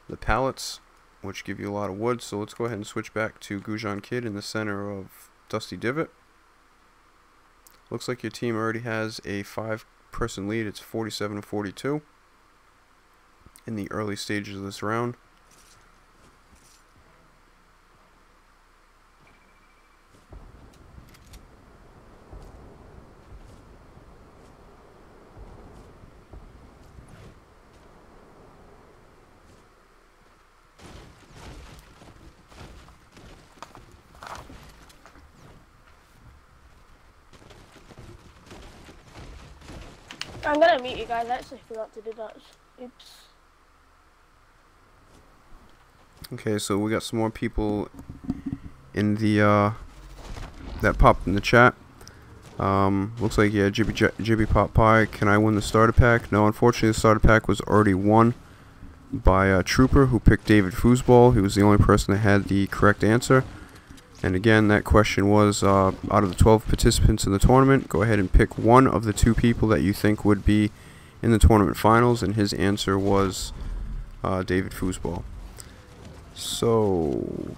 The pallets, which give you a lot of wood. So let's go ahead and switch back to Gujan Kid in the center of Dusty Divot. Looks like your team already has a 5-person lead. It's 47-42 in the early stages of this round.
I'm gonna meet you guys. I actually forgot to do that. Oops.
Okay, so we got some more people in the that popped in the chat. Looks like Jibby Pop Pie. Can I win the starter pack? No, unfortunately, the starter pack was already won by a Trooper who picked David Foosball. He was the only person that had the correct answer. And again, that question was, out of the 12 participants in the tournament, go ahead and pick one of the 2 people that you think would be in the tournament finals, and his answer was David Foosball. So,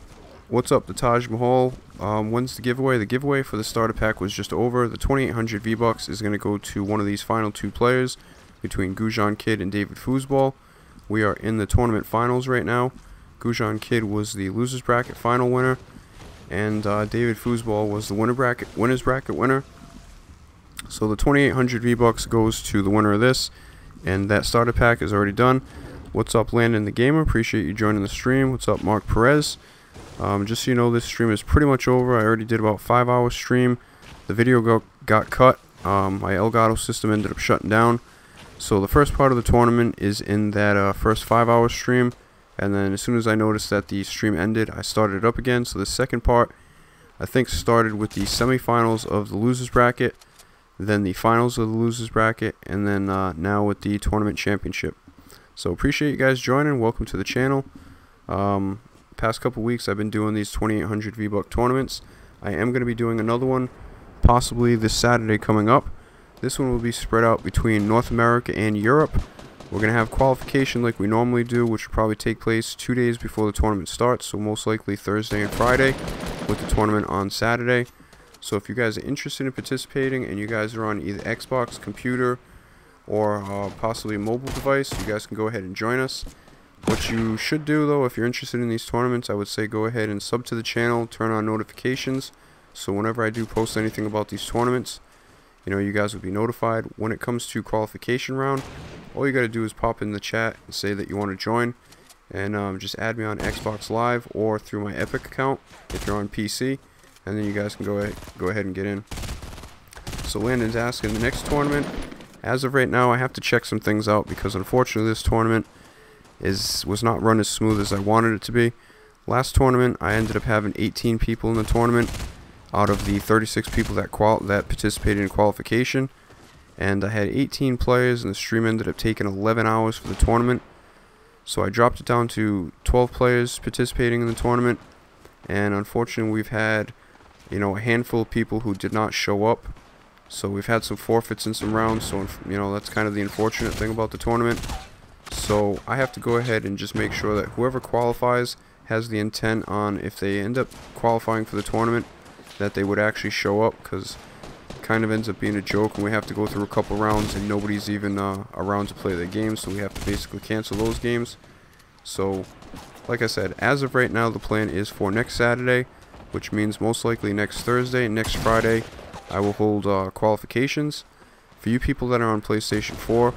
what's up, the Taj Mahal? When's the giveaway? The giveaway for the starter pack was just over. The 2,800 V-Bucks is going to go to one of these final 2 players between Gujan Kid and David Foosball. We are in the tournament finals right now. Gujan Kid was the losers bracket final winner, and David Foosball was the winners bracket winner. So the 2,800 V-Bucks goes to the winner of this. and that starter pack is already done. What's up, Landon the Gamer? Appreciate you joining the stream. What's up, Mark Perez? Just so you know, this stream is pretty much over. I already did about 5-hour stream. The video got cut. My Elgato system ended up shutting down. So the first part of the tournament is in that first 5-hour stream. And then as soon as I noticed that the stream ended, I started it up again. So the second part, I think, started with the semifinals of the losers bracket, then the finals of the losers bracket, and then now with the tournament championship. So appreciate you guys joining. Welcome to the channel. Past couple weeks I've been doing these 2800 V-Buck tournaments. I am going to be doing another one possibly this Saturday coming up. This one will be spread out between North America and Europe. We're going to have qualification like we normally do, which will probably take place 2 days before the tournament starts, so most likely Thursday and Friday, with the tournament on Saturday. So if you guys are interested in participating and you guys are on either Xbox, computer, or possibly a mobile device, you guys can go ahead and join us. What you should do, though, if you're interested in these tournaments, I would say go ahead and sub to the channel, turn on notifications, so whenever I do post anything about these tournaments, you know, you guys will be notified. When it comes to qualification round, all you got to do is pop in the chat and say that you want to join, and just add me on Xbox Live or through my Epic account if you're on PC, and then you guys can go ahead and get in. So Landon's asking, the next tournament, as of right now, I have to check some things out because unfortunately this tournament was not run as smooth as I wanted it to be. Last tournament, I ended up having 18 people in the tournament out of the 36 people that participated in qualification, and I had 18 players, and the stream ended up taking 11 hours for the tournament. So I dropped it down to 12 players participating in the tournament, and unfortunately we've had, you know, a handful of people who did not show up. So we've had some forfeits in some rounds, so you know, that's kind of the unfortunate thing about the tournament. So I have to go ahead and just make sure that whoever qualifies has the intent on, if they end up qualifying for the tournament, that they would actually show up, because it kind of ends up being a joke and we have to go through a couple rounds and nobody's even around to play the game, so we have to basically cancel those games. So like I said, as of right now, the plan is for next Saturday, which means most likely next Thursday and next Friday I will hold qualifications. For you people that are on PlayStation 4,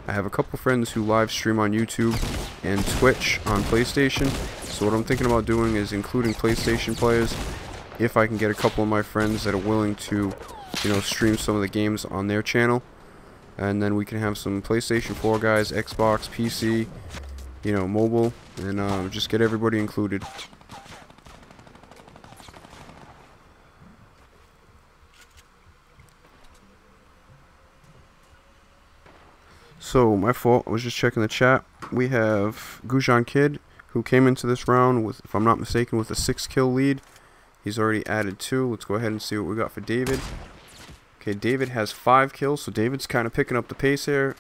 I have a couple friends who live stream on YouTube and Twitch on PlayStation, so what I'm thinking about doing is including PlayStation players, if I can get a couple of my friends that are willing to, you know, stream some of the games on their channel, and then we can have some PlayStation 4 guys, Xbox, PC, you know, mobile, and just get everybody included. So, my fault, I was just checking the chat. We have Gujan Kid, who came into this round with, if I'm not mistaken, with a 6-kill lead. He's already added 2. Let's go ahead and see what we got for David. Okay, David has 5 kills, so David's kind of picking up the pace here.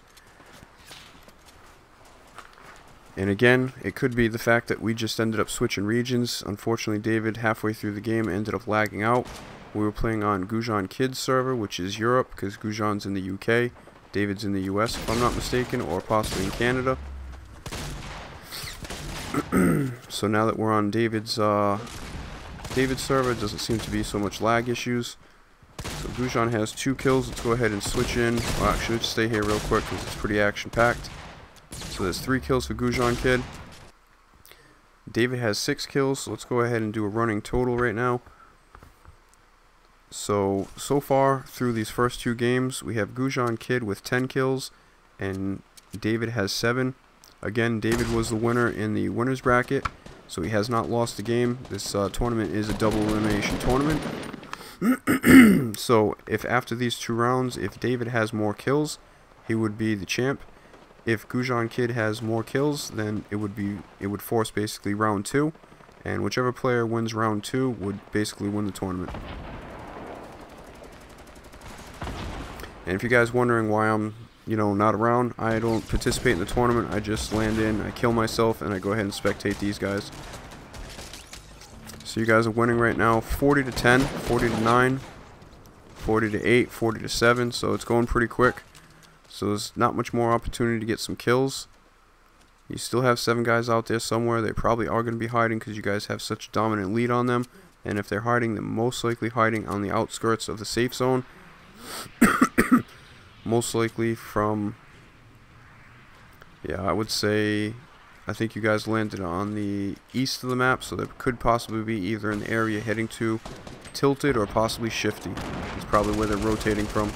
And again, it could be the fact that we just ended up switching regions. Unfortunately, David, halfway through the game, ended up lagging out. We were playing on Gujan Kid's server, which is Europe, because Gujan's in the UK. David's in the US, if I'm not mistaken, or possibly in Canada. So now that we're on David's server, it doesn't seem to be so much lag issues. So Gujan has 2 kills. Let's go ahead and switch in. Well, actually, let's stay here real quick because it's pretty action-packed. So there's 3 kills for Gujan Kid. David has 6 kills, so let's go ahead and do a running total right now. So far through these first 2 games, we have Gujan Kid with 10 kills, and David has 7. Again, David was the winner in the winners bracket, so he has not lost the game. This tournament is a double elimination tournament. So if after these 2 rounds, if David has more kills, he would be the champ. If Gujan Kid has more kills, then it would force basically round 2, and whichever player wins round 2 would basically win the tournament. And if you guys wondering why I'm, you know, not around, I don't participate in the tournament. I just land in, I kill myself, and I go ahead and spectate these guys. So you guys are winning right now, 40-10, 40-9, 40-8, 40-7. So it's going pretty quick. So there's not much more opportunity to get some kills. You still have 7 guys out there somewhere. They probably are going to be hiding because you guys have such a dominant lead on them. And if they're hiding, they're most likely hiding on the outskirts of the safe zone. Most likely from Yeah, I would say, I think you guys landed on the east of the map, so that could possibly be either in the area heading to Tilted or possibly Shifty. It's probably where they're rotating from.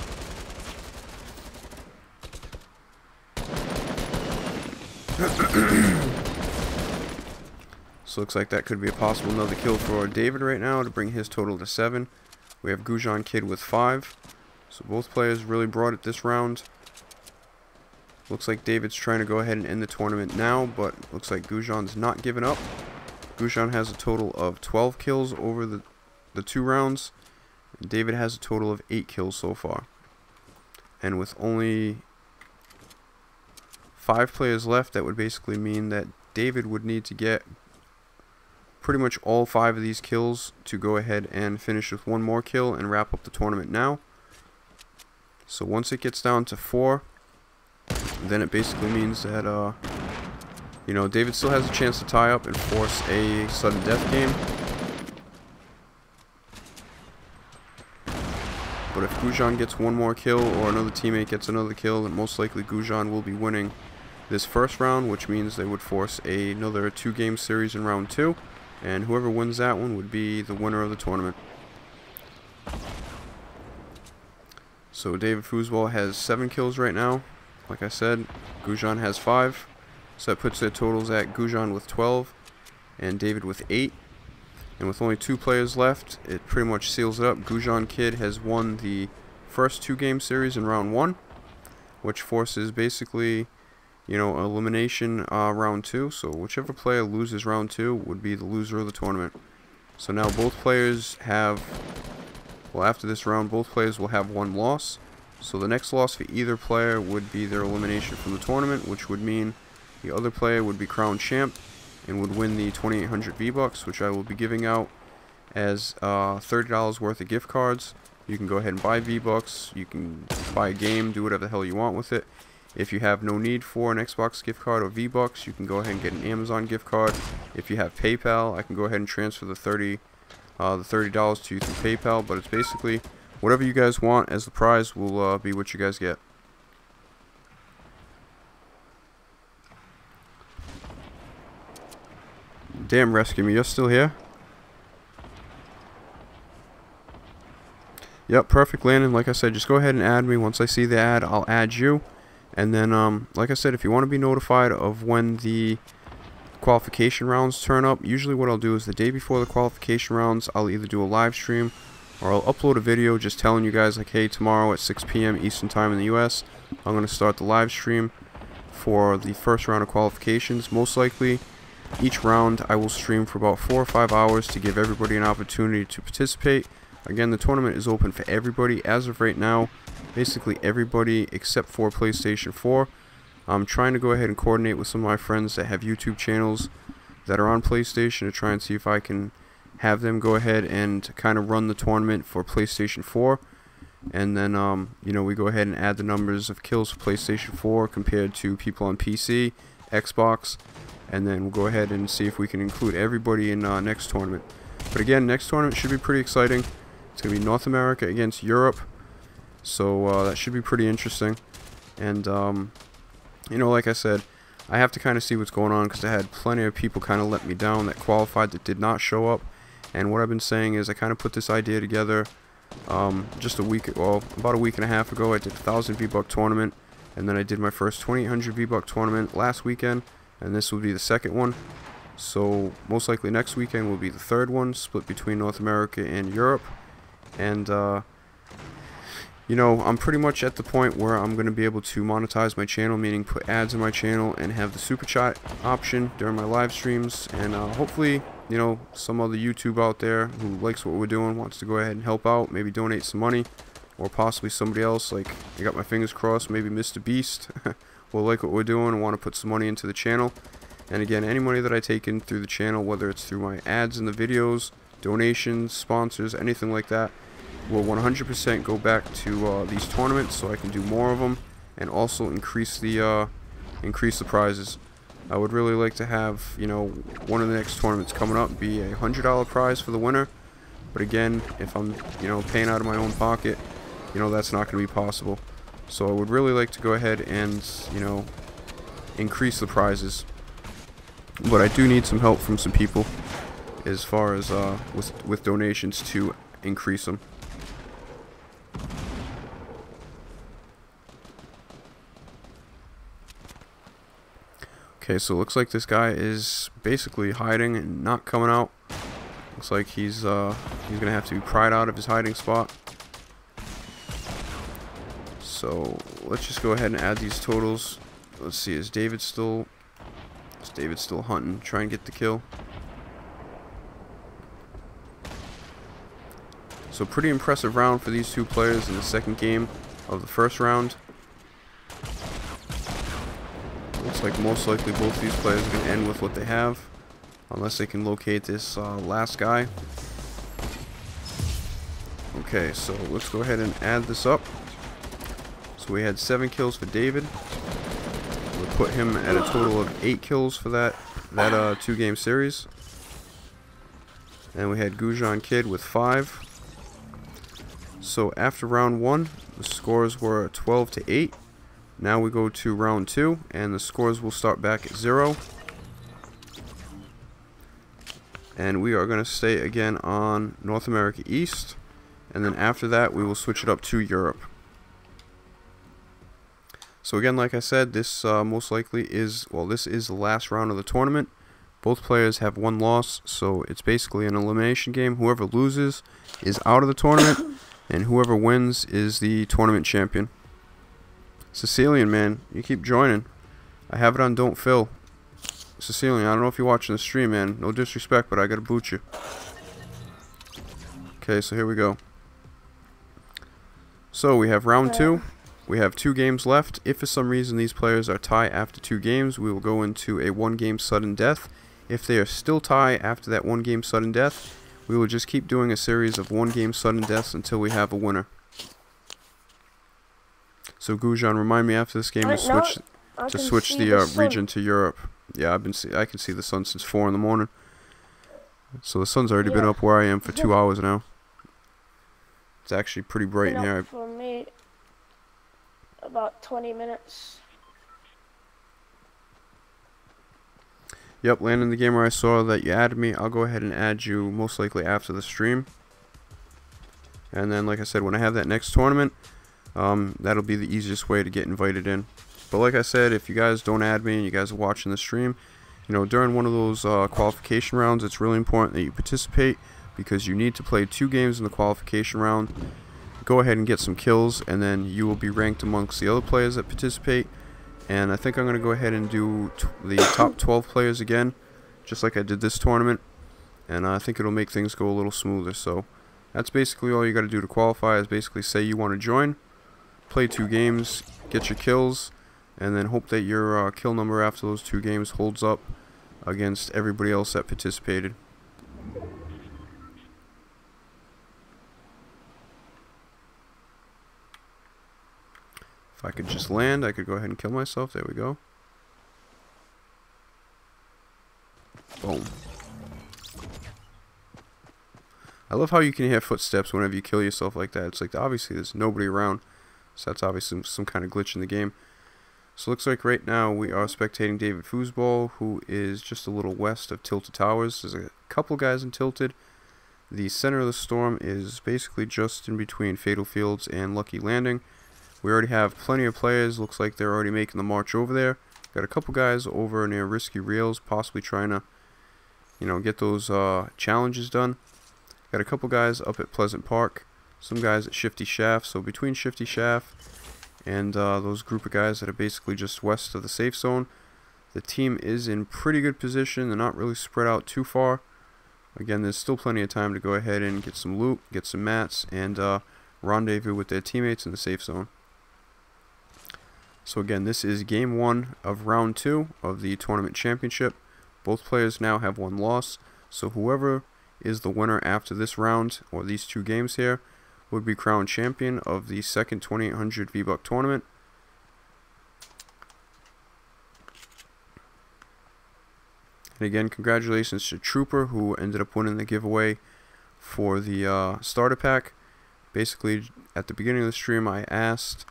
So looks like that could be a possible another kill for David right now to bring his total to 7. We have Gujan Kid with 5. So both players really brought it this round. Looks like David's trying to go ahead and end the tournament now, but looks like Gujan's not giving up. Gujan has a total of 12 kills over the 2 rounds. And David has a total of 8 kills so far. And with only 5 players left, that would basically mean that David would need to get pretty much all 5 of these kills to go ahead and finish with 1 more kill and wrap up the tournament now. So once it gets down to 4, then it basically means that, you know, David still has a chance to tie up and force a sudden death game. But if Gujan gets 1 more kill or another teammate gets another kill, then most likely Gujan will be winning this first round, which means they would force another 2-game series in round 2. And whoever wins that one would be the winner of the tournament. So David Foosball has 7 kills right now. Like I said, Gujan has 5. So that puts their totals at Gujan with 12 and David with 8. And with only 2 players left, it pretty much seals it up. Gujan Kid has won the first 2-game series in round 1, which forces basically, you know, elimination round 2. So whichever player loses round 2 would be the loser of the tournament. So now both players have, well, after this round, both players will have 1 loss. So the next loss for either player would be their elimination from the tournament, which would mean the other player would be crowned champ and would win the 2,800 V-Bucks, which I will be giving out as $30 worth of gift cards. You can go ahead and buy V-Bucks, you can buy a game, do whatever the hell you want with it. If you have no need for an Xbox gift card or V-Bucks, you can go ahead and get an Amazon gift card. If you have PayPal, I can go ahead and transfer the $30 to you through PayPal, but it's basically whatever you guys want as the prize will be what you guys get. Damn, Rescue Me, you're still here? Yep, perfect, Landon. Like I said, just go ahead and add me. Once I see the ad, I'll add you. And then, like I said, if you want to be notified of when the qualification rounds turn up, usually what I'll do is the day before the qualification rounds, I'll either do a live stream or I'll upload a video just telling you guys, like, hey, tomorrow at 6 p.m. Eastern Time in the US, I'm going to start the live stream for the first round of qualifications. Most likely, each round I will stream for about 4 or 5 hours to give everybody an opportunity to participate. Again, the tournament is open for everybody. As of right now, basically everybody except for PlayStation 4. I'm trying to go ahead and coordinate with some of my friends that have YouTube channels that are on PlayStation to try and see if I can have them go ahead and kind of run the tournament for PlayStation 4. And then, you know, we go ahead and add the numbers of kills for PlayStation 4 compared to people on PC, Xbox, and then we'll go ahead and see if we can include everybody in next tournament. But again, next tournament should be pretty exciting. It's going to be North America against Europe, so that should be pretty interesting. And, you know, like I said, I have to kind of see what's going on because I had plenty of people kind of let me down that qualified that did not show up. And what I've been saying is I kind of put this idea together just a week, well, about a week and a half ago. I did a 1,000 V-Buck tournament, and then I did my first 2,800 V-Buck tournament last weekend, and this will be the second one. So most likely next weekend will be the third one, split between North America and Europe. And you know, I'm pretty much at the point where I'm going to be able to monetize my channel, meaning put ads in my channel and have the super chat option during my live streams. And hopefully, you know, some other YouTube out there who likes what we're doing wants to go ahead and help out, maybe donate some money, or possibly somebody else, like, I got my fingers crossed, maybe Mr. Beast will like what we're doing and want to put some money into the channel. And again, any money that I take in through the channel, whether it's through my ads in the videos, donations, sponsors, anything like that, will 100% go back to these tournaments so I can do more of them and also increase the prizes. I would really like to have, you know, one of the next tournaments coming up be a $100 prize for the winner. But again, if I'm, you know, paying out of my own pocket, you know, that's not going to be possible. So I would really like to go ahead and, you know, increase the prizes. But I do need some help from some people as far as with donations to increase them. Okay, so it looks like this guy is basically hiding and not coming out. Looks like he's gonna have to be pried out of his hiding spot. So let's just go ahead and add these totals. Let's see, is David still hunting, try and get the kill? So pretty impressive round for these two players in the second game of the first round. Looks like most likely both of these players are going to end with what they have, unless they can locate this last guy. Okay, so let's go ahead and add this up. So we had 7 kills for David. We'll put him at a total of 8 kills for that 2-game series. And we had Gujan Kid with 5. So after round 1, the scores were 12 to 8. Now we go to round 2, and the scores will start back at 0. And we are going to stay again on North America East. And then after that, we will switch it up to Europe. So again, like I said, this most likely is, well, this is the last round of the tournament. Both players have 1 loss, so it's basically an elimination game. Whoever loses is out of the tournament, and whoever wins is the tournament champion. Sicilian, man, you keep joining. I have it on Don't Fill. Sicilian, I don't know if you're watching the stream, man. No disrespect, but I gotta boot you. Okay, so here we go. So we have round 2. We have 2 games left. If for some reason these players are tied after 2 games, we will go into a 1-game sudden death. If they are still tied after that 1-game sudden death, we will just keep doing a series of 1-game sudden deaths until we have a winner. So Gujan, remind me after this game to switch the region to Europe. Yeah, I can see the sun since 4 in the morning. So the sun's already been up where I am for 2 hours now. It's actually pretty bright in here.
For me, about 20 minutes.
Yep, Landon the Gamer, I saw that you added me. I'll go ahead and add you most likely after the stream. And then, like I said, when I have that next tournament, that'll be the easiest way to get invited in. But like I said, if you guys don't add me and you guys are watching the stream, you know, during one of those qualification rounds, it's really important that you participate, because you need to play 2 games in the qualification round. Go ahead and get some kills, and then you will be ranked amongst the other players that participate. And I think I'm going to go ahead and do the top 12 players again, just like I did this tournament. And I think it'll make things go a little smoother. So that's basically all you got to do to qualify, is basically say you want to join, play 2 games, get your kills, and then hope that your kill number after those 2 games holds up against everybody else that participated. If I could just land, I could go ahead and kill myself. There we go. Boom. I love how you can hear footsteps whenever you kill yourself like that. It's like, obviously there's nobody around, so that's obviously some kind of glitch in the game. So it looks like right now we are spectating David Foosball, who is just a little west of Tilted Towers. There's a couple guys in Tilted. The center of the storm is basically just in between Fatal Fields and Lucky Landing. We already have plenty of players. Looks like they're already making the march over there. Got a couple guys over near Risky Reels, possibly trying to, you know, get those challenges done. Got a couple guys up at Pleasant Park. Some guys at Shifty Shaft. So between Shifty Shaft and those group of guys that are basically just west of the safe zone, the team is in pretty good position. They're not really spread out too far. Again, there's still plenty of time to go ahead and get some loot, get some mats, and rendezvous with their teammates in the safe zone. So again, this is game 1 of round 2 of the tournament championship. Both players now have 1 loss, so whoever is the winner after this round, or these 2 games here, would be crowned champion of the second 2800 V-Buck tournament. And again, congratulations to Trooper, who ended up winning the giveaway for the starter pack. Basically, at the beginning of the stream, I asked,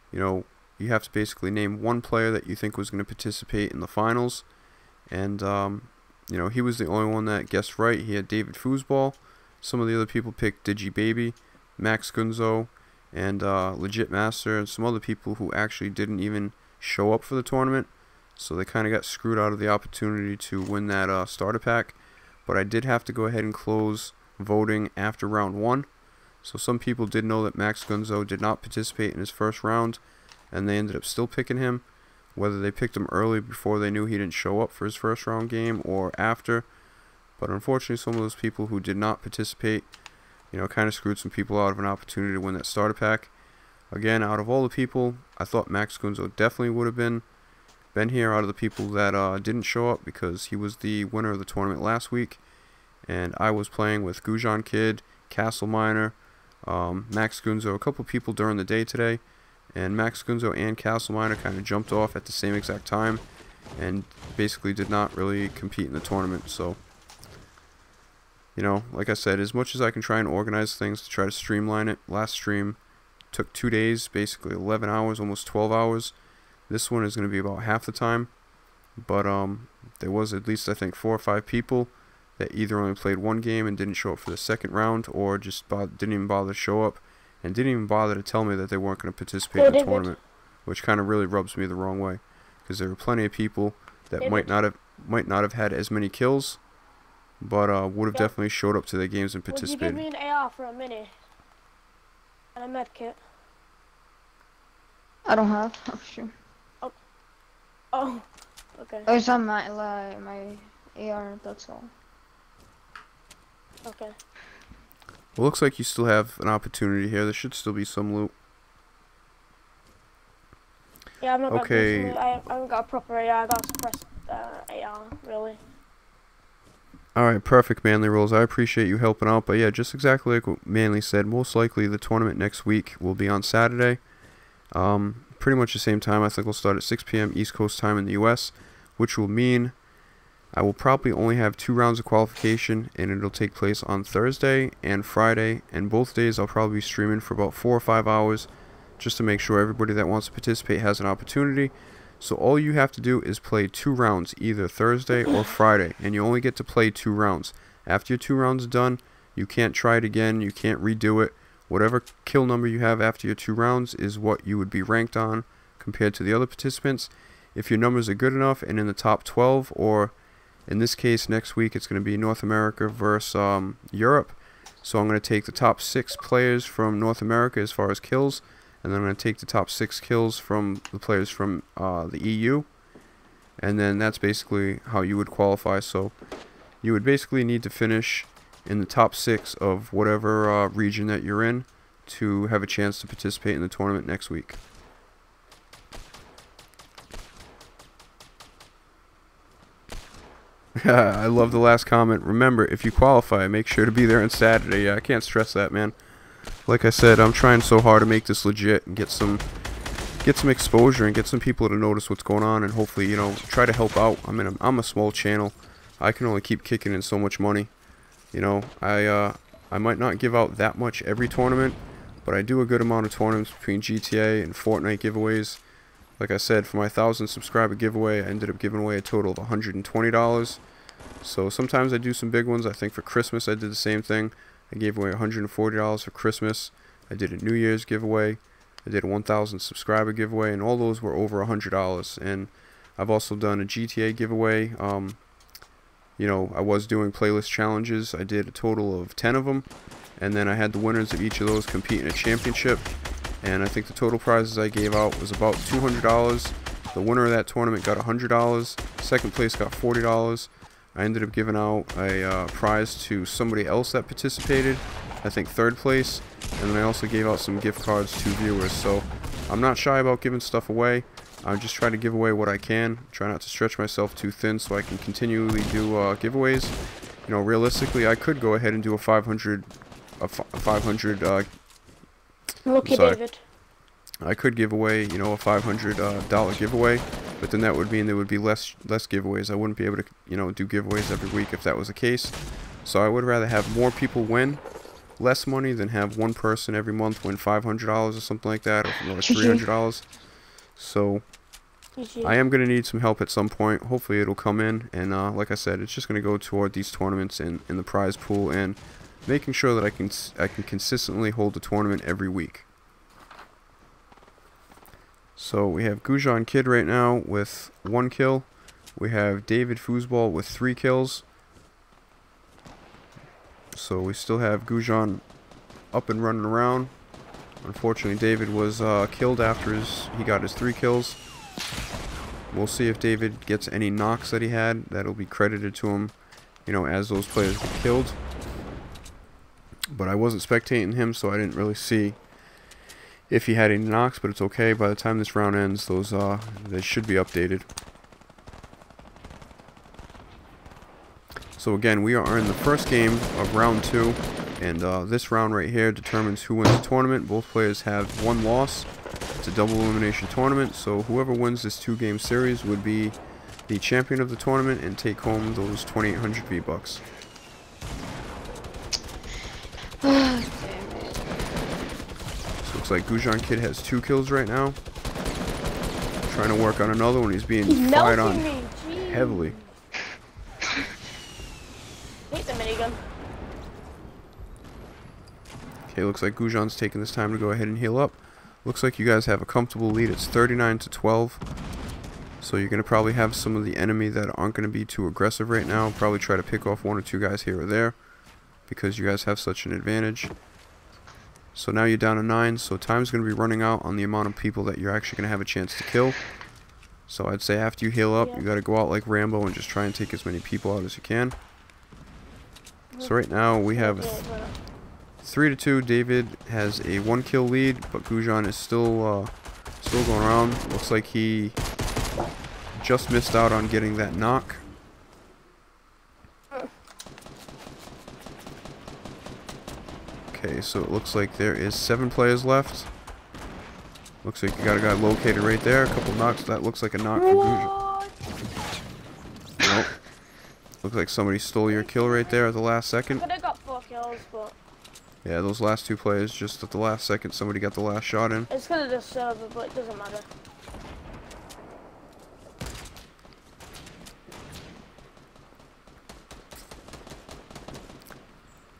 you know, you have to basically name one player that you think was going to participate in the finals. And, you know, he was the only one that guessed right. He had David Foosball. Some of the other people picked DigiBaby, Max Gunzo, and Legit Master, and some other people who actually didn't even show up for the tournament. So they kind of got screwed out of the opportunity to win that starter pack. But I did have to go ahead and close voting after round 1. So some people did know that Max Gunzo did not participate in his first round, and they ended up still picking him. Whether they picked him early before they knew he didn't show up for his first round game or after. But unfortunately, some of those people who did not participate, you know, kind of screwed some people out of an opportunity to win that starter pack. Again, out of all the people, I thought Max Gunzo definitely would have been here out of the people that didn't show up, because he was the winner of the tournament last week. And I was playing with Gujan Kid, Castle Miner, Max Gunzo, a couple people during the day today. And Max Gunzo and Castle Miner kind of jumped off at the same exact time and basically did not really compete in the tournament. So, you know, like I said, as much as I can try and organize things to try to streamline it, last stream took 2 days, basically 11 hours, almost 12 hours. This one is going to be about half the time. But there was at least, I think, 4 or 5 people that either only played one game and didn't show up for the second round, or just didn't even bother to show up and didn't even bother to tell me that they weren't going to participate in the tournament, which kind of really rubs me the wrong way, because there were plenty of people that might not have had as many kills, but would have definitely showed up to their games and participated.
Would you give me an AR for a mini and a med kit?
I don't have. Oh, sure.
Oh, okay.
Oh, it's on my AR. That's all.
Okay.
Well, looks like you still have an opportunity here. There should still be some loot.
Yeah, I've not got
okay.
I haven't got a proper AR. I got a suppressed AR, really.
Alright, perfect, Manly Rolls. I appreciate you helping out. But yeah, just exactly like what Manly said, most likely the tournament next week will be on Saturday. Pretty much the same time. I think we'll start at 6 p.m. East Coast time in the US, which will mean I will probably only have 2 rounds of qualification, and it'll take place on Thursday and Friday, and both days I'll probably be streaming for about 4 or 5 hours just to make sure everybody that wants to participate has an opportunity. So all you have to do is play 2 rounds, either Thursday or Friday, and you only get to play 2 rounds. After your 2 rounds are done, you can't try it again, you can't redo it. Whatever kill number you have after your 2 rounds is what you would be ranked on compared to the other participants. If your numbers are good enough and in the top 12, or in this case next week it's going to be North America versus Europe. So I'm going to take the top 6 players from North America as far as kills, and then I'm going to take the top 6 kills from the players from the EU, and then that's basically how you would qualify. So you would basically need to finish in the top 6 of whatever region that you're in to have a chance to participate in the tournament next week. I love the last comment. Remember, if you qualify, make sure to be there on Saturday. Yeah, I can't stress that, man. Like I said, I'm trying so hard to make this legit and get some exposure and get some people to notice what's going on, and hopefully, you know, try to help out. I mean, I'm a small channel. I can only keep kicking in so much money. You know, I might not give out that much every tournament, but I do a good amount of tournaments between GTA and Fortnite giveaways. Like I said, for my 1,000 subscriber giveaway, I ended up giving away a total of $120. So sometimes I do some big ones. I think for Christmas I did the same thing. I gave away $140 for Christmas. I did a New Year's giveaway. I did a 1,000 subscriber giveaway, and all those were over $100. And I've also done a GTA giveaway. You know, I was doing playlist challenges. I did a total of 10 of them, and then I had the winners of each of those compete in a championship. And I think the total prizes I gave out was about $200. The winner of that tournament got $100. Second place got $40. I ended up giving out a prize to somebody else that participated, I think 3rd place. And then I also gave out some gift cards to viewers. So I'm not shy about giving stuff away. I just try to give away what I can. Try not to stretch myself too thin so I can continually do giveaways. You know, realistically, I could go ahead and do a 500
Lucky David.
I could give away, you know, a $500 giveaway, but then that would mean there would be less giveaways. I wouldn't be able to, you know, do giveaways every week if that was the case. So I would rather have more people win less money than have one person every month win $500 or something like that, or $300. So
GG.
I am going to need some help at some point. Hopefully it'll come in, and like I said, it's just going to go toward these tournaments and in the prize pool, and making sure that I can consistently hold the tournament every week. So we have Gujan Kid right now with 1 kill. We have David Foosball with 3 kills. So we still have Gujan up and running around. Unfortunately, David was killed after he got his 3 kills. We'll see if David gets any knocks that he had. That'll be credited to him, you know, as those players get killed. But I wasn't spectating him, so I didn't really see if he had any knocks, but it's okay. By the time this round ends, those they should be updated. So again, we are in the first game of round 2, and this round right here determines who wins the tournament. Both players have 1 loss. It's a double elimination tournament, so whoever wins this 2-game series would be the champion of the tournament and take home those 2,800 V-Bucks. Looks like Gujan Kid has 2 kills right now. Trying to work on another one. He's being fired on heavily.
Hate the minigun.
Okay, looks like Gujan's taking this time to go ahead and heal up. Looks like you guys have a comfortable lead. It's 39-12. So you're going to probably have some of the enemy that aren't going to be too aggressive right now. Probably try to pick off 1 or 2 guys here or there, because you guys have such an advantage. So now you're down to 9, so time's going to be running out on the amount of people that you're actually going to have a chance to kill. So I'd say after you heal up, you got to go out like Rambo and just try and take as many people out as you can. So right now we have 3-2. David has a 1 kill lead, but Gujan is still going around. Looks like he just missed out on getting that knock. Okay, so it looks like there is 7 players left. Looks like you got a guy located right there. A couple knocks. That looks like a knock for Gujan. Nope. Looks like somebody stole your kill right there at the last second.
Could have got 4 kills, but
yeah, those last 2 players, just at the last second, somebody got the last shot in.
it's because of the server, but it doesn't matter.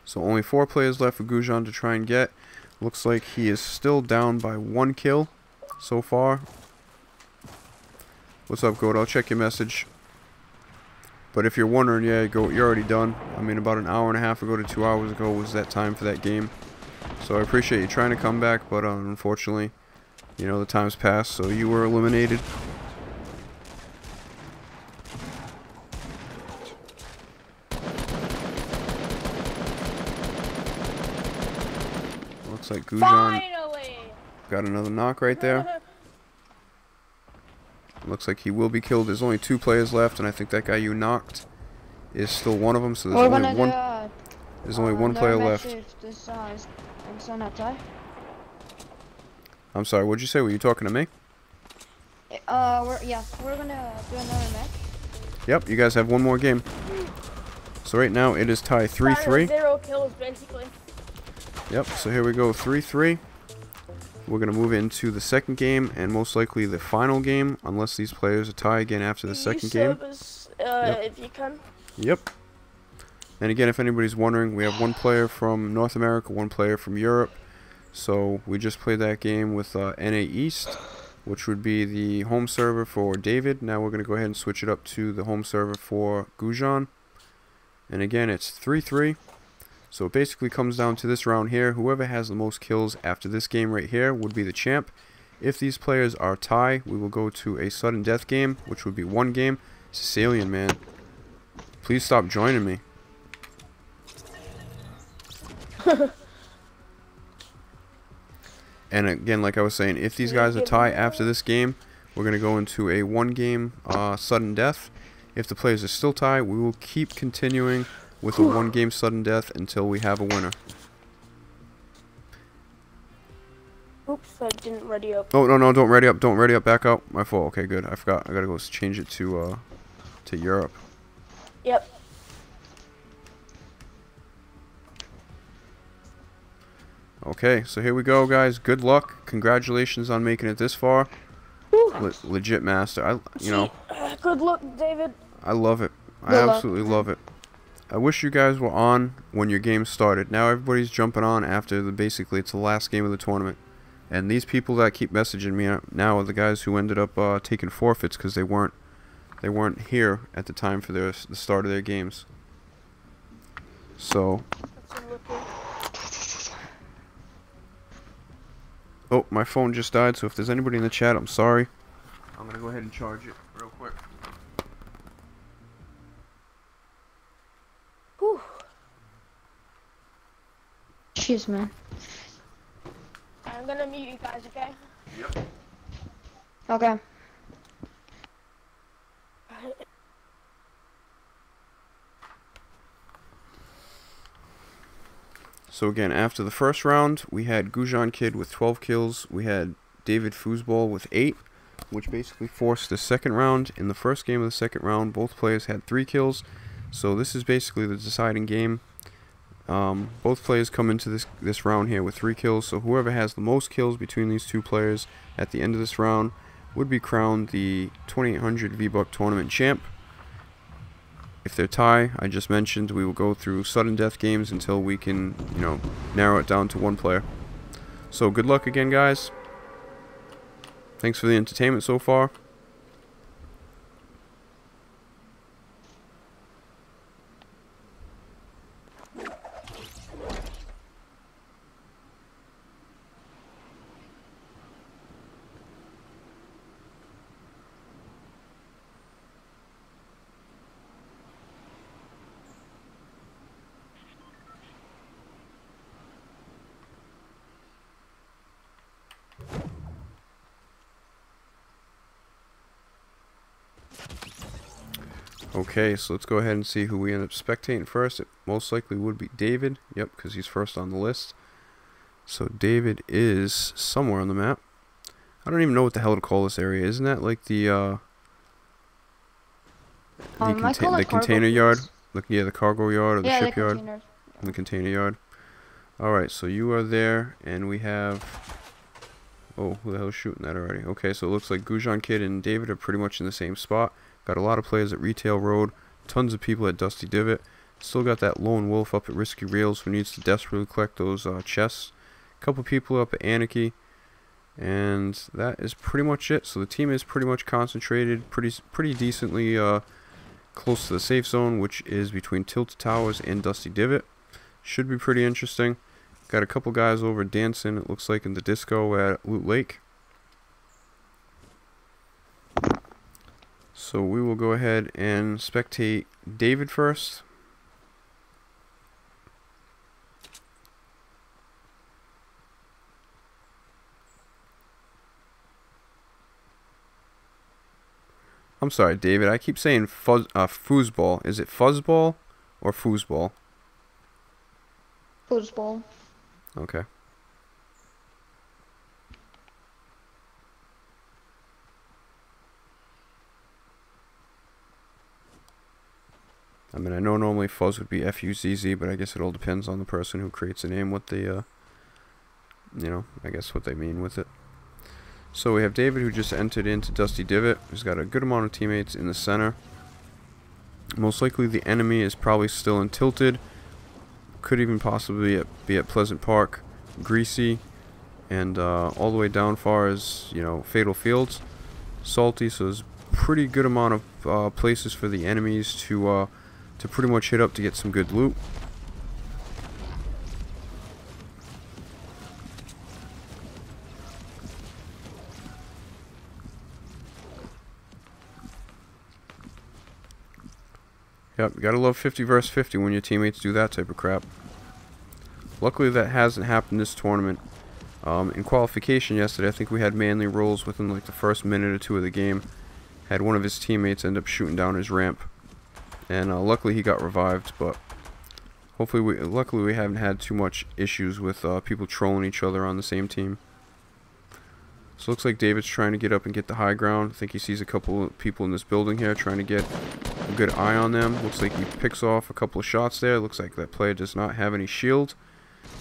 So only 4 players left for Gujan to try and get. Looks like he is still down by 1 kill so far. What's up, Goat? I'll check your message. But if you're wondering, yeah, Goat, you're already done. I mean, about an hour and a half ago to 2 hours ago was that time for that game. So I appreciate you trying to come back, but unfortunately, you know, the time's passed, so you were eliminated. Looks like Gujan
Finally!
got another knock right there. Looks like he will be killed. There's only 2 players left, and I think that guy you knocked is still one of them. So there's only one. There's only 1 player left. I'm sorry. What'd you say? Were you talking to me?
We're gonna do another match.
Yep. You guys have 1 more game. So right now it is tie 3-3.
0 kills basically.
Yep. So here we go. 3-3. We're going to move into the second game, and most likely the final game, unless these players are tied again after the second game.
If you can.
Yep. And again, if anybody's wondering, we have 1 player from North America, 1 player from Europe. So we just played that game with NA East, which would be the home server for David. Now we're going to go ahead and switch it up to the home server for Gujan. And again, it's 3-3. So it basically comes down to this round here. Whoever has the most kills after this game right here would be the champ. If these players are tie, we will go to a sudden death game, which would be 1 game. Sicilian, man. Please stop joining me. And again, like I was saying, if these guys are tie after this game, we're going to go into a 1 game sudden death. If the players are still tie, we will keep continuing with a 1 game sudden death until we have a winner.
Oops, I didn't ready up.
Oh, no, don't ready up. Don't ready up. Back out. My fault. Okay, good. I forgot. I gotta go change it to Europe.
Yep.
Okay, so here we go, guys. Good luck. Congratulations on making it this far.
Whew.
legit master. You know,
Good luck, David.
I love it. I
Good luck.
absolutely love it. I wish you guys were on when your game started. Now everybody's jumping on after basically it's the last game of the tournament. And these people that keep messaging me now are the guys who ended up taking forfeits because they weren't here at the time for the start of their games. So, oh, my phone just died, so if there's anybody in the chat, I'm sorry. I'm gonna go ahead and charge it real quick.
Whew.
Jeez, man.
I'm gonna mute you guys, okay?
Yep.
Okay.
So again, after the first round, we had Gujan Kid with 12 kills. We had David Foosball with 8, which basically forced the second round. In the first game of the second round, both players had 3 kills. So this is basically the deciding game. Both players come into this round here with 3 kills. So whoever has the most kills between these two players at the end of this round would be crowned the 2800 V-Buck tournament champ. If they're tie, I just mentioned, we will go through sudden death games until we can, you know, narrow it down to one player. So good luck again, guys. Thanks for the entertainment so far. Okay, so let's go ahead and see who we end up spectating first. It most likely would be David. Yep, because he's first on the list. So David is somewhere on the map. I don't even know what the hell to call this area. Isn't that like the container yard? Look, yeah, the cargo yard or the shipyard. The container yard. Alright, so you are there, and we have... Oh, who the hell is shooting that already? Okay, so it looks like Gujan Kid and David are pretty much in the same spot. Got a lot of players at Retail Road, tons of people at Dusty Divot. Still got that lone wolf up at Risky Reels who needs to desperately collect those chests. A couple people up at Anarchy, and that is pretty much it. So the team is pretty much concentrated, pretty decently close to the safe zone, which is between Tilted Towers and Dusty Divot. Should be pretty interesting. Got a couple guys over dancing, it looks like, in the disco at Loot Lake. So we will go ahead and spectate David first. I'm sorry, David. I keep saying foosball. Is it fuzzball or foosball?
Foosball.
Okay. I mean, I know normally fuzz would be F-U-Z-Z, but I guess it all depends on the person who creates a name, what they, you know, I guess what they mean with it. So we have David, who just entered into Dusty Divot. He's got a good amount of teammates in the center. Most likely the enemy is probably still in Tilted. Could even possibly be at Pleasant Park, Greasy, and all the way down far as, you know, Fatal Fields. Salty, so there's a pretty good amount of places for the enemies to pretty much hit up to get some good loot. Yep, you gotta love 50 versus 50 when your teammates do that type of crap. Luckily that hasn't happened this tournament. In qualification yesterday, I think we had Manly rolls within like the first minute or two of the game. Had one of his teammates end up shooting down his ramp. And luckily he got revived, but luckily we haven't had too much issues with people trolling each other on the same team. So it looks like David's trying to get up and get the high ground. I think he sees a couple of people in this building here trying to get a good eye on them. Looks like he picks off a couple of shots there. Looks like that player does not have any shield.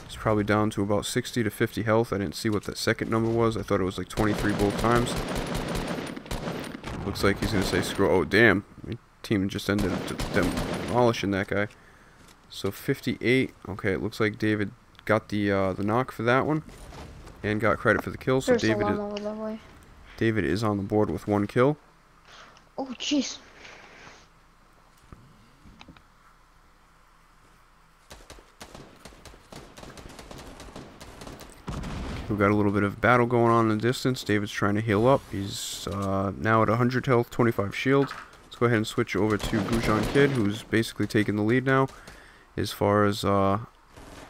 He's probably down to about 60 to 50 health. I didn't see what that second number was. I thought it was like 23 both times. Looks like he's going to say screw. Oh, damn. My team just ended up demolishing that guy. So 58. Okay, it looks like David got the knock for that one. And got credit for the kill. So David is on the board with 1 kill.
Oh, jeez.
We've got a little bit of battle going on in the distance. David's trying to heal up. He's now at 100 health, 25 shield. Let's go ahead and switch over to Gujan Kid, who's basically taking the lead now as far as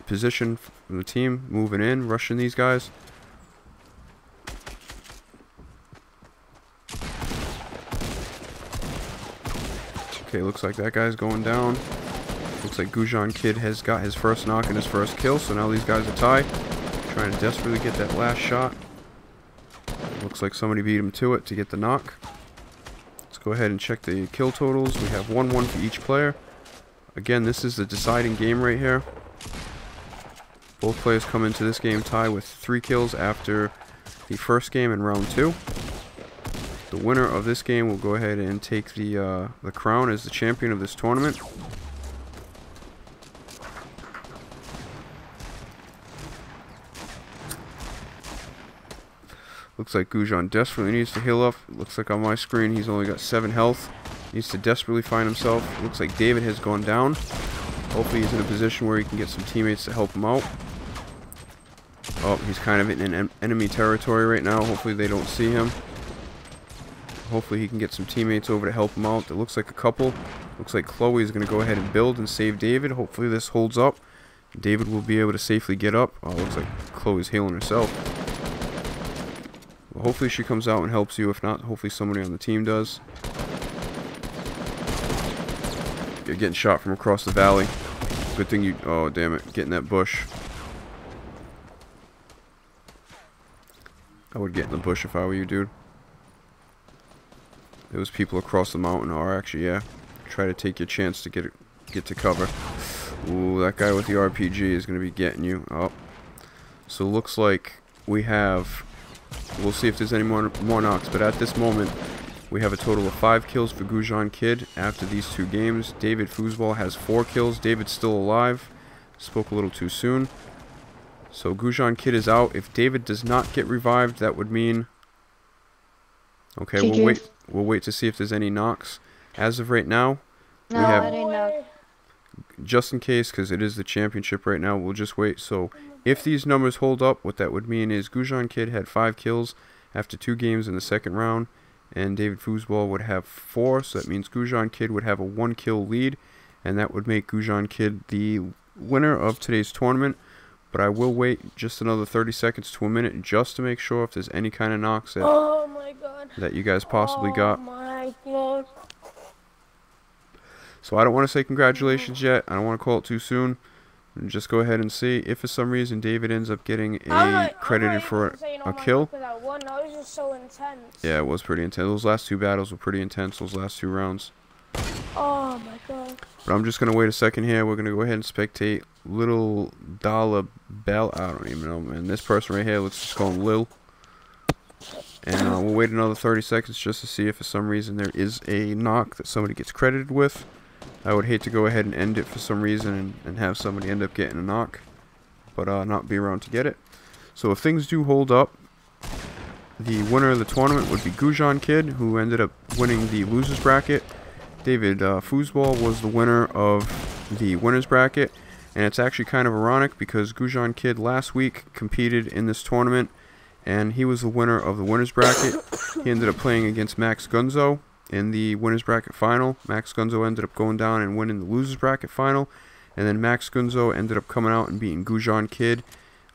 position from the team, moving in, rushing these guys. Okay, looks like that guy's going down. Looks like Gujan Kid has got his first knock and his first kill, so now these guys are tied. Trying to desperately get that last shot. Looks like somebody beat him to it to get the knock. Let's go ahead and check the kill totals. We have 1-1 for each player. Again, this is the deciding game right here. Both players come into this game tied with 3 kills after the first game in round 2. The winner of this game will go ahead and take the crown as the champion of this tournament. Looks like Gujan desperately needs to heal up. Looks like on my screen he's only got 7 health. Needs to desperately find himself. Looks like David has gone down. Hopefully he's in a position where he can get some teammates to help him out. Oh, he's kind of in enemy territory right now. Hopefully they don't see him. Hopefully he can get some teammates over to help him out. It looks like a couple. Looks like Chloe is going to go ahead and build and save David. Hopefully this holds up. David will be able to safely get up. Oh, looks like Chloe's healing herself. Well, hopefully she comes out and helps you. If not, hopefully somebody on the team does. You're getting shot from across the valley. Good thing you... Oh, damn it. Get in that bush. I would get in the bush if I were you, dude. There was people across the mountain, or actually, yeah. Try to take your chance to get to cover. Ooh, that guy with the RPG is going to be getting you. Oh. So looks like we have... We'll see if there's any more knocks, but at this moment, we have a total of 5 kills for Gujan Kid after these 2 games. David Foosball has 4 kills. David's still alive. Spoke a little too soon. So Gujan Kid is out. If David does not get revived, that would mean... Okay, we'll wait to see if there's any knocks. As of right now, we have...
I didn't know.
Just in case, because it is the championship right now, we'll just wait. So, if these numbers hold up, what that would mean is Gujan Kid had 5 kills after 2 games in the second round, and David Foosball would have 4, so that means Gujan Kid would have a 1 kill lead, and that would make Gujan Kid the winner of today's tournament. But I will wait just another 30 seconds to a minute just to make sure if there's any kind of knocks that,
Oh my god.
that you guys possibly got.
Oh my god.
So I don't want to say congratulations yet. I don't want to call it too soon. Just go ahead and see if for some reason David ends up getting credited for a kill.
That was just so intense.
Yeah, it was pretty intense. Those last 2 battles were pretty intense, those last 2 rounds.
Oh my god.
But I'm just going to wait a second here. We're going to go ahead and spectate Little Dollar Bell. I don't even know, man. This person right here, let's just call him Lil. And we'll wait another 30 seconds just to see if for some reason there is a knock that somebody gets credited with. I would hate to go ahead and end it for some reason and have somebody end up getting a knock, but not be around to get it. So if things do hold up, the winner of the tournament would be Gujan Kid, who ended up winning the losers bracket. David Foosball was the winner of the winners bracket, and it's actually kind of ironic because Gujan Kid last week competed in this tournament, and he was the winner of the winners bracket. He ended up playing against Max Gunzo in the winners bracket final. Max Gunzo ended up going down and winning the losers bracket final, and then Max Gunzo ended up coming out and beating Gujan Kid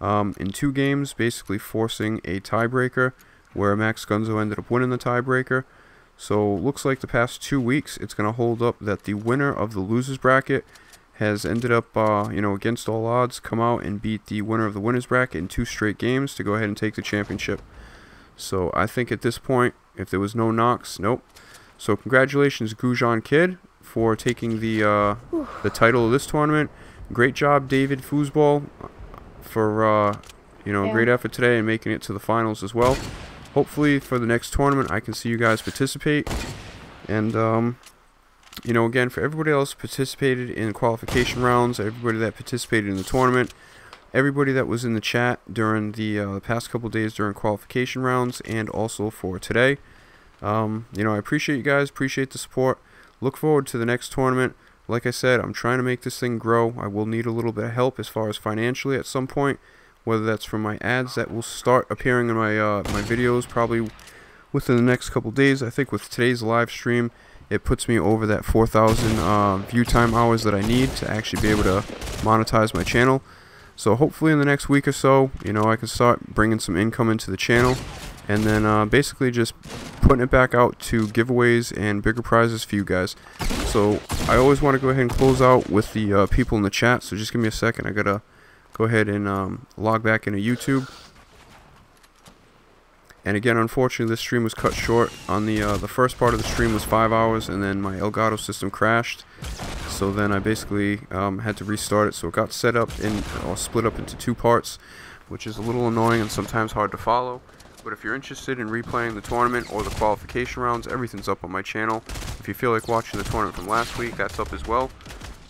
in 2 games, basically forcing a tiebreaker where Max Gunzo ended up winning the tiebreaker. So looks like the past 2 weeks it's going to hold up that the winner of the losers bracket has ended up, against all odds, come out and beat the winner of the winners bracket in 2 straight games to go ahead and take the championship. So I think at this point, if there was no knocks, nope. So congratulations, Gujan Kid, for taking the title of this tournament. Great job, David Foosball, for great effort today and making it to the finals as well. hopefully for the next tournament I can see you guys participate. And you know, again, for everybody else who participated in qualification rounds, everybody that participated in the tournament, everybody that was in the chat during the past couple days during qualification rounds, and also for today, you know, I appreciate you guys, appreciate the support. Look forward to the next tournament. Like I said, I'm trying to make this thing grow. I will need a little bit of help as far as financially at some point, whether that's from my ads that will start appearing in my my videos probably within the next couple days. I think with today's live stream, it puts me over that 4,000 view time hours that I need to actually be able to monetize my channel. So hopefully in the next week or so, you know, I can start bringing some income into the channel, and then basically just putting it back out to giveaways and bigger prizes for you guys. So I always want to go ahead and close out with the people in the chat, so just give me a second. I gotta go ahead and log back into YouTube. And again, unfortunately, this stream was cut short. On the first part of the stream was 5 hours, and then my Elgato system crashed. So then I basically had to restart it. So it got set up or split up into 2 parts, which is a little annoying and sometimes hard to follow. But if you're interested in replaying the tournament or the qualification rounds, everything's up on my channel. If you feel like watching the tournament from last week, that's up as well.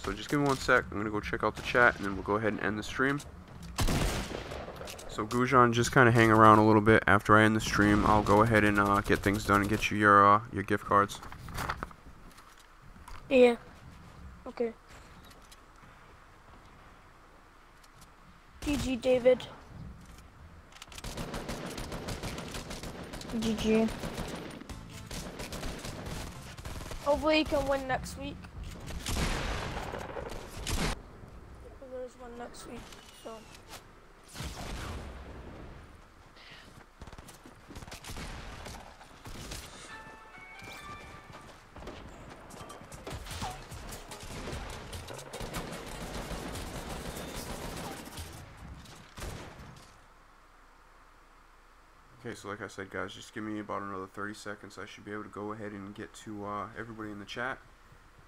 So just give me 1 sec. I'm going to go check out the chat, and then we'll go ahead and end the stream. So Gujan, just kind of hang around a little bit. After I end the stream, I'll go ahead and get things done and get you your gift cards.
Yeah. Okay. GG, David.
GG.
Hopefully you can win next week. There's one next week, so.
Okay, so like I said, guys, just give me about another 30 seconds. I should be able to go ahead and get to everybody in the chat.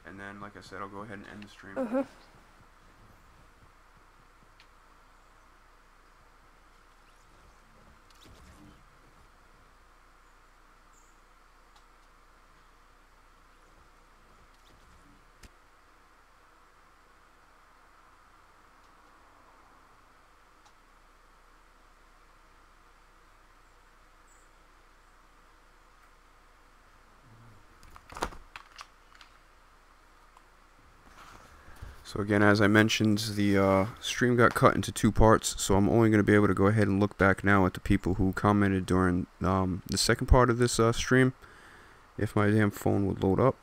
And then, like I said, I'll go ahead and end the stream. So again, as I mentioned, the stream got cut into 2 parts, so I'm only going to be able to go ahead and look back now at the people who commented during the second part of this stream, if my damn phone would load up.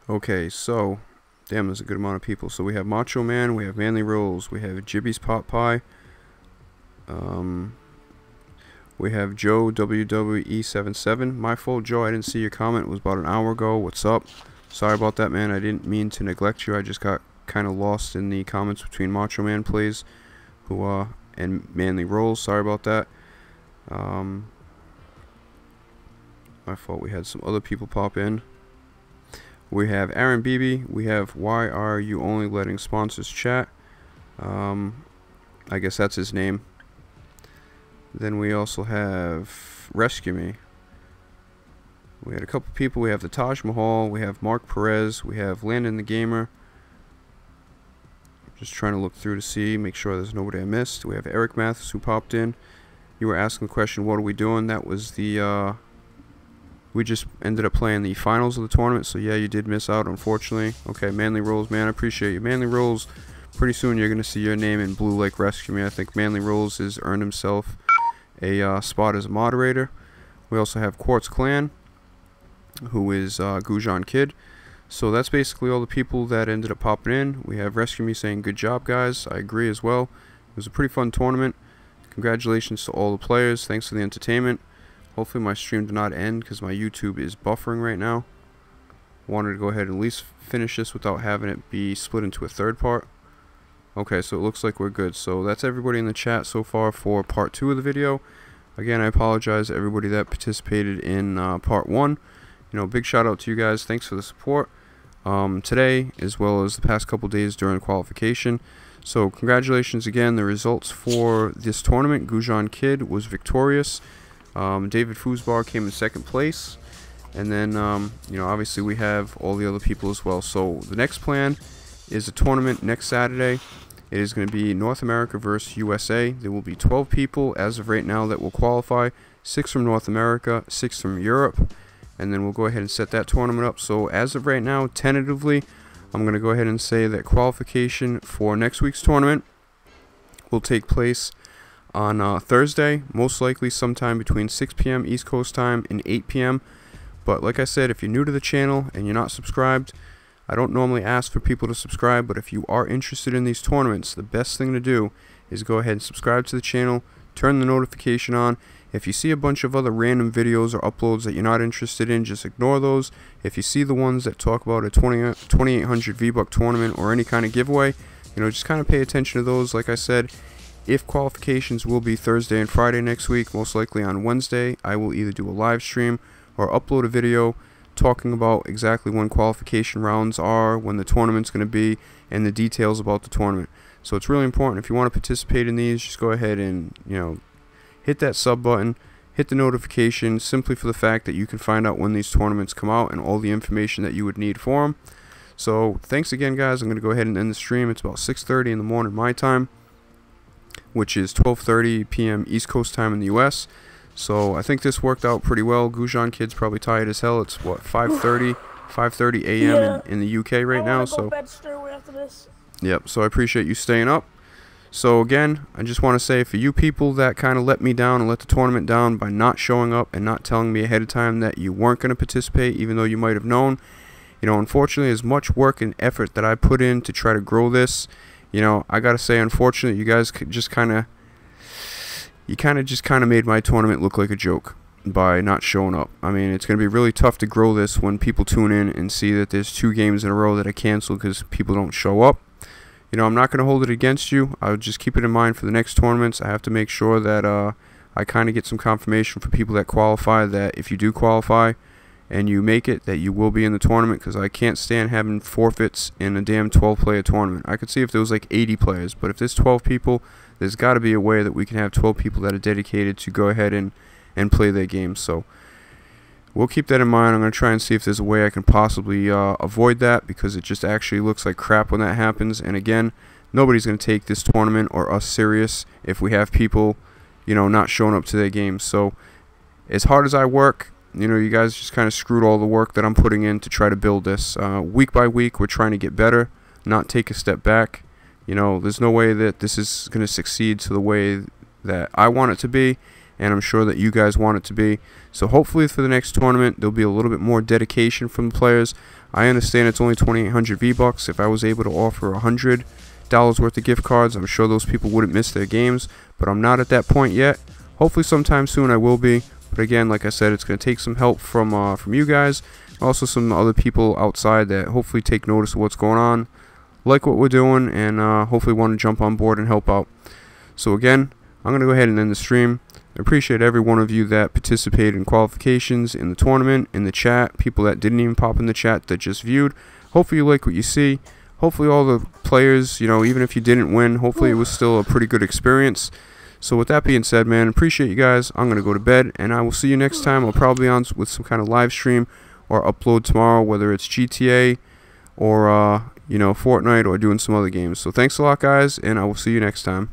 Okay, so, damn, there's a good amount of people. So we have Macho Man, we have Manly Rolls, we have Jibby's Pot Pie, we have Joe WWE77. My fault, Joe. I didn't see your comment. It was about an hour ago. What's up? Sorry about that, man. I didn't mean to neglect you. I just got kind of lost in the comments between Macho Man Plays and Manly Rolls. Sorry about that. My fault. We had some other people pop in. We have Aaron Beebe. We have Why Are You Only Letting Sponsors Chat? I guess that's his name. Then we also have Rescue Me. We had a couple people. We have the Taj Mahal. We have Mark Perez. We have Landon the Gamer. Just trying to look through to see, make sure there's nobody I missed. We have Eric Mathis who popped in. You were asking the question, what are we doing? That was the, we just ended up playing the finals of the tournament. So yeah, you did miss out, unfortunately. Okay, Manly Rolls, man, I appreciate you. Manly Rolls, pretty soon you're going to see your name in Blue Lake Rescue Me. I think Manly Rolls has earned himself a spot as a moderator. We also have Quartz Clan, who is Gujan Kid. So that's basically all the people that ended up popping in. We have Rescue Me saying good job, guys. I agree as well. It was a pretty fun tournament. Congratulations to all the players. Thanks for the entertainment. Hopefully my stream did not end because my YouTube is buffering right now. Wanted to go ahead and at least finish this without having it be split into a 3rd part. Okay, so it looks like we're good. So that's everybody in the chat so far for part 2 of the video. Again, I apologize to everybody that participated in part 1. You know, big shout out to you guys. Thanks for the support today, as well as the past couple days during qualification. So congratulations again. The results for this tournament: Gujan Kid was victorious. David Foosbar came in second place. And then, obviously we have all the other people as well. So the next plan is a tournament next Saturday. It is going to be North America versus USA. There will be 12 people as of right now that will qualify. 6 from North America, 6 from Europe. And then we'll go ahead and set that tournament up. So as of right now, tentatively, I'm going to go ahead and say that qualification for next week's tournament will take place on Thursday. Most likely sometime between 6 p.m. East Coast time and 8 p.m. But like I said, if you're new to the channel and you're not subscribed, I don't normally ask for people to subscribe, but if you are interested in these tournaments, the best thing to do is go ahead and subscribe to the channel, turn the notification on. If you see a bunch of other random videos or uploads that you're not interested in, just ignore those. If you see the ones that talk about a 2800 V-Buck tournament or any kind of giveaway, just kind of pay attention to those. Like I said, if qualifications will be Thursday and Friday next week, most likely on Wednesday, I will either do a live stream or upload a video talking about exactly when qualification rounds are, when the tournament's going to be, and the details about the tournament. So it's really important. If you want to participate in these, just go ahead and hit that sub button, hit the notification, simply for the fact that you can find out when these tournaments come out and all the information that you would need for them. So thanks again, guys. I'm going to go ahead and end the stream. It's about 6:30 in the morning my time, which is 12:30 p.m. East Coast time in the US. So I think this worked out pretty well. Gujan Kid's probably tired as hell. It's what, 5:30 a.m. in the UK right now. So
go bed straight away after this.
Yep. So I appreciate you staying up. So again, I just want to say, for you people that kind of let me down and let the tournament down by not showing up and not telling me ahead of time that you weren't going to participate, even though you might have known, unfortunately, as much work and effort that I put in to try to grow this, I gotta say, unfortunately, you guys just kind of made my tournament look like a joke by not showing up. I mean, it's going to be really tough to grow this when people tune in and see that there's 2 games in a row that I canceled because people don't show up. I'm not going to hold it against you. I would just keep it in mind for the next tournaments. I have to make sure that I kind of get some confirmation for people that qualify, that if you do qualify and you make it, that you will be in the tournament, because I can't stand having forfeits in a damn 12-player tournament. I could see if there was like 80 players, but if there's 12 people, there's got to be a way that we can have 12 people that are dedicated to go ahead and play their games. So we'll keep that in mind. I'm going to try and see if there's a way I can possibly avoid that, because it just actually looks like crap when that happens. And again, nobody's going to take this tournament or us serious if we have people, not showing up to their games. So as hard as I work, you guys just kind of screwed all the work that I'm putting in to try to build this. Week by week, we're trying to get better, not take a step back. There's no way that this is going to succeed to the way that I want it to be, and I'm sure that you guys want it to be. So hopefully for the next tournament, there'll be a little bit more dedication from the players. I understand it's only 2,800 V-Bucks. If I was able to offer $100 worth of gift cards, I'm sure those people wouldn't miss their games, but I'm not at that point yet. Hopefully sometime soon I will be. But again, like I said, it's going to take some help from you guys, also some other people outside that hopefully take notice of what's going on, like what we're doing, and hopefully want to jump on board and help out. So again, I'm going to go ahead and end the stream. I appreciate every one of you that participated in qualifications, in the tournament, in the chat, people that didn't even pop in the chat that just viewed. Hopefully you like what you see. Hopefully all the players, even if you didn't win, hopefully it was still a pretty good experience. So with that being said, man, appreciate you guys. I'm going to go to bed, and I will see you next time. I'll probably be on with some kind of live stream or upload tomorrow, whether it's GTA or, Fortnite, or doing some other games. So thanks a lot, guys, and I will see you next time.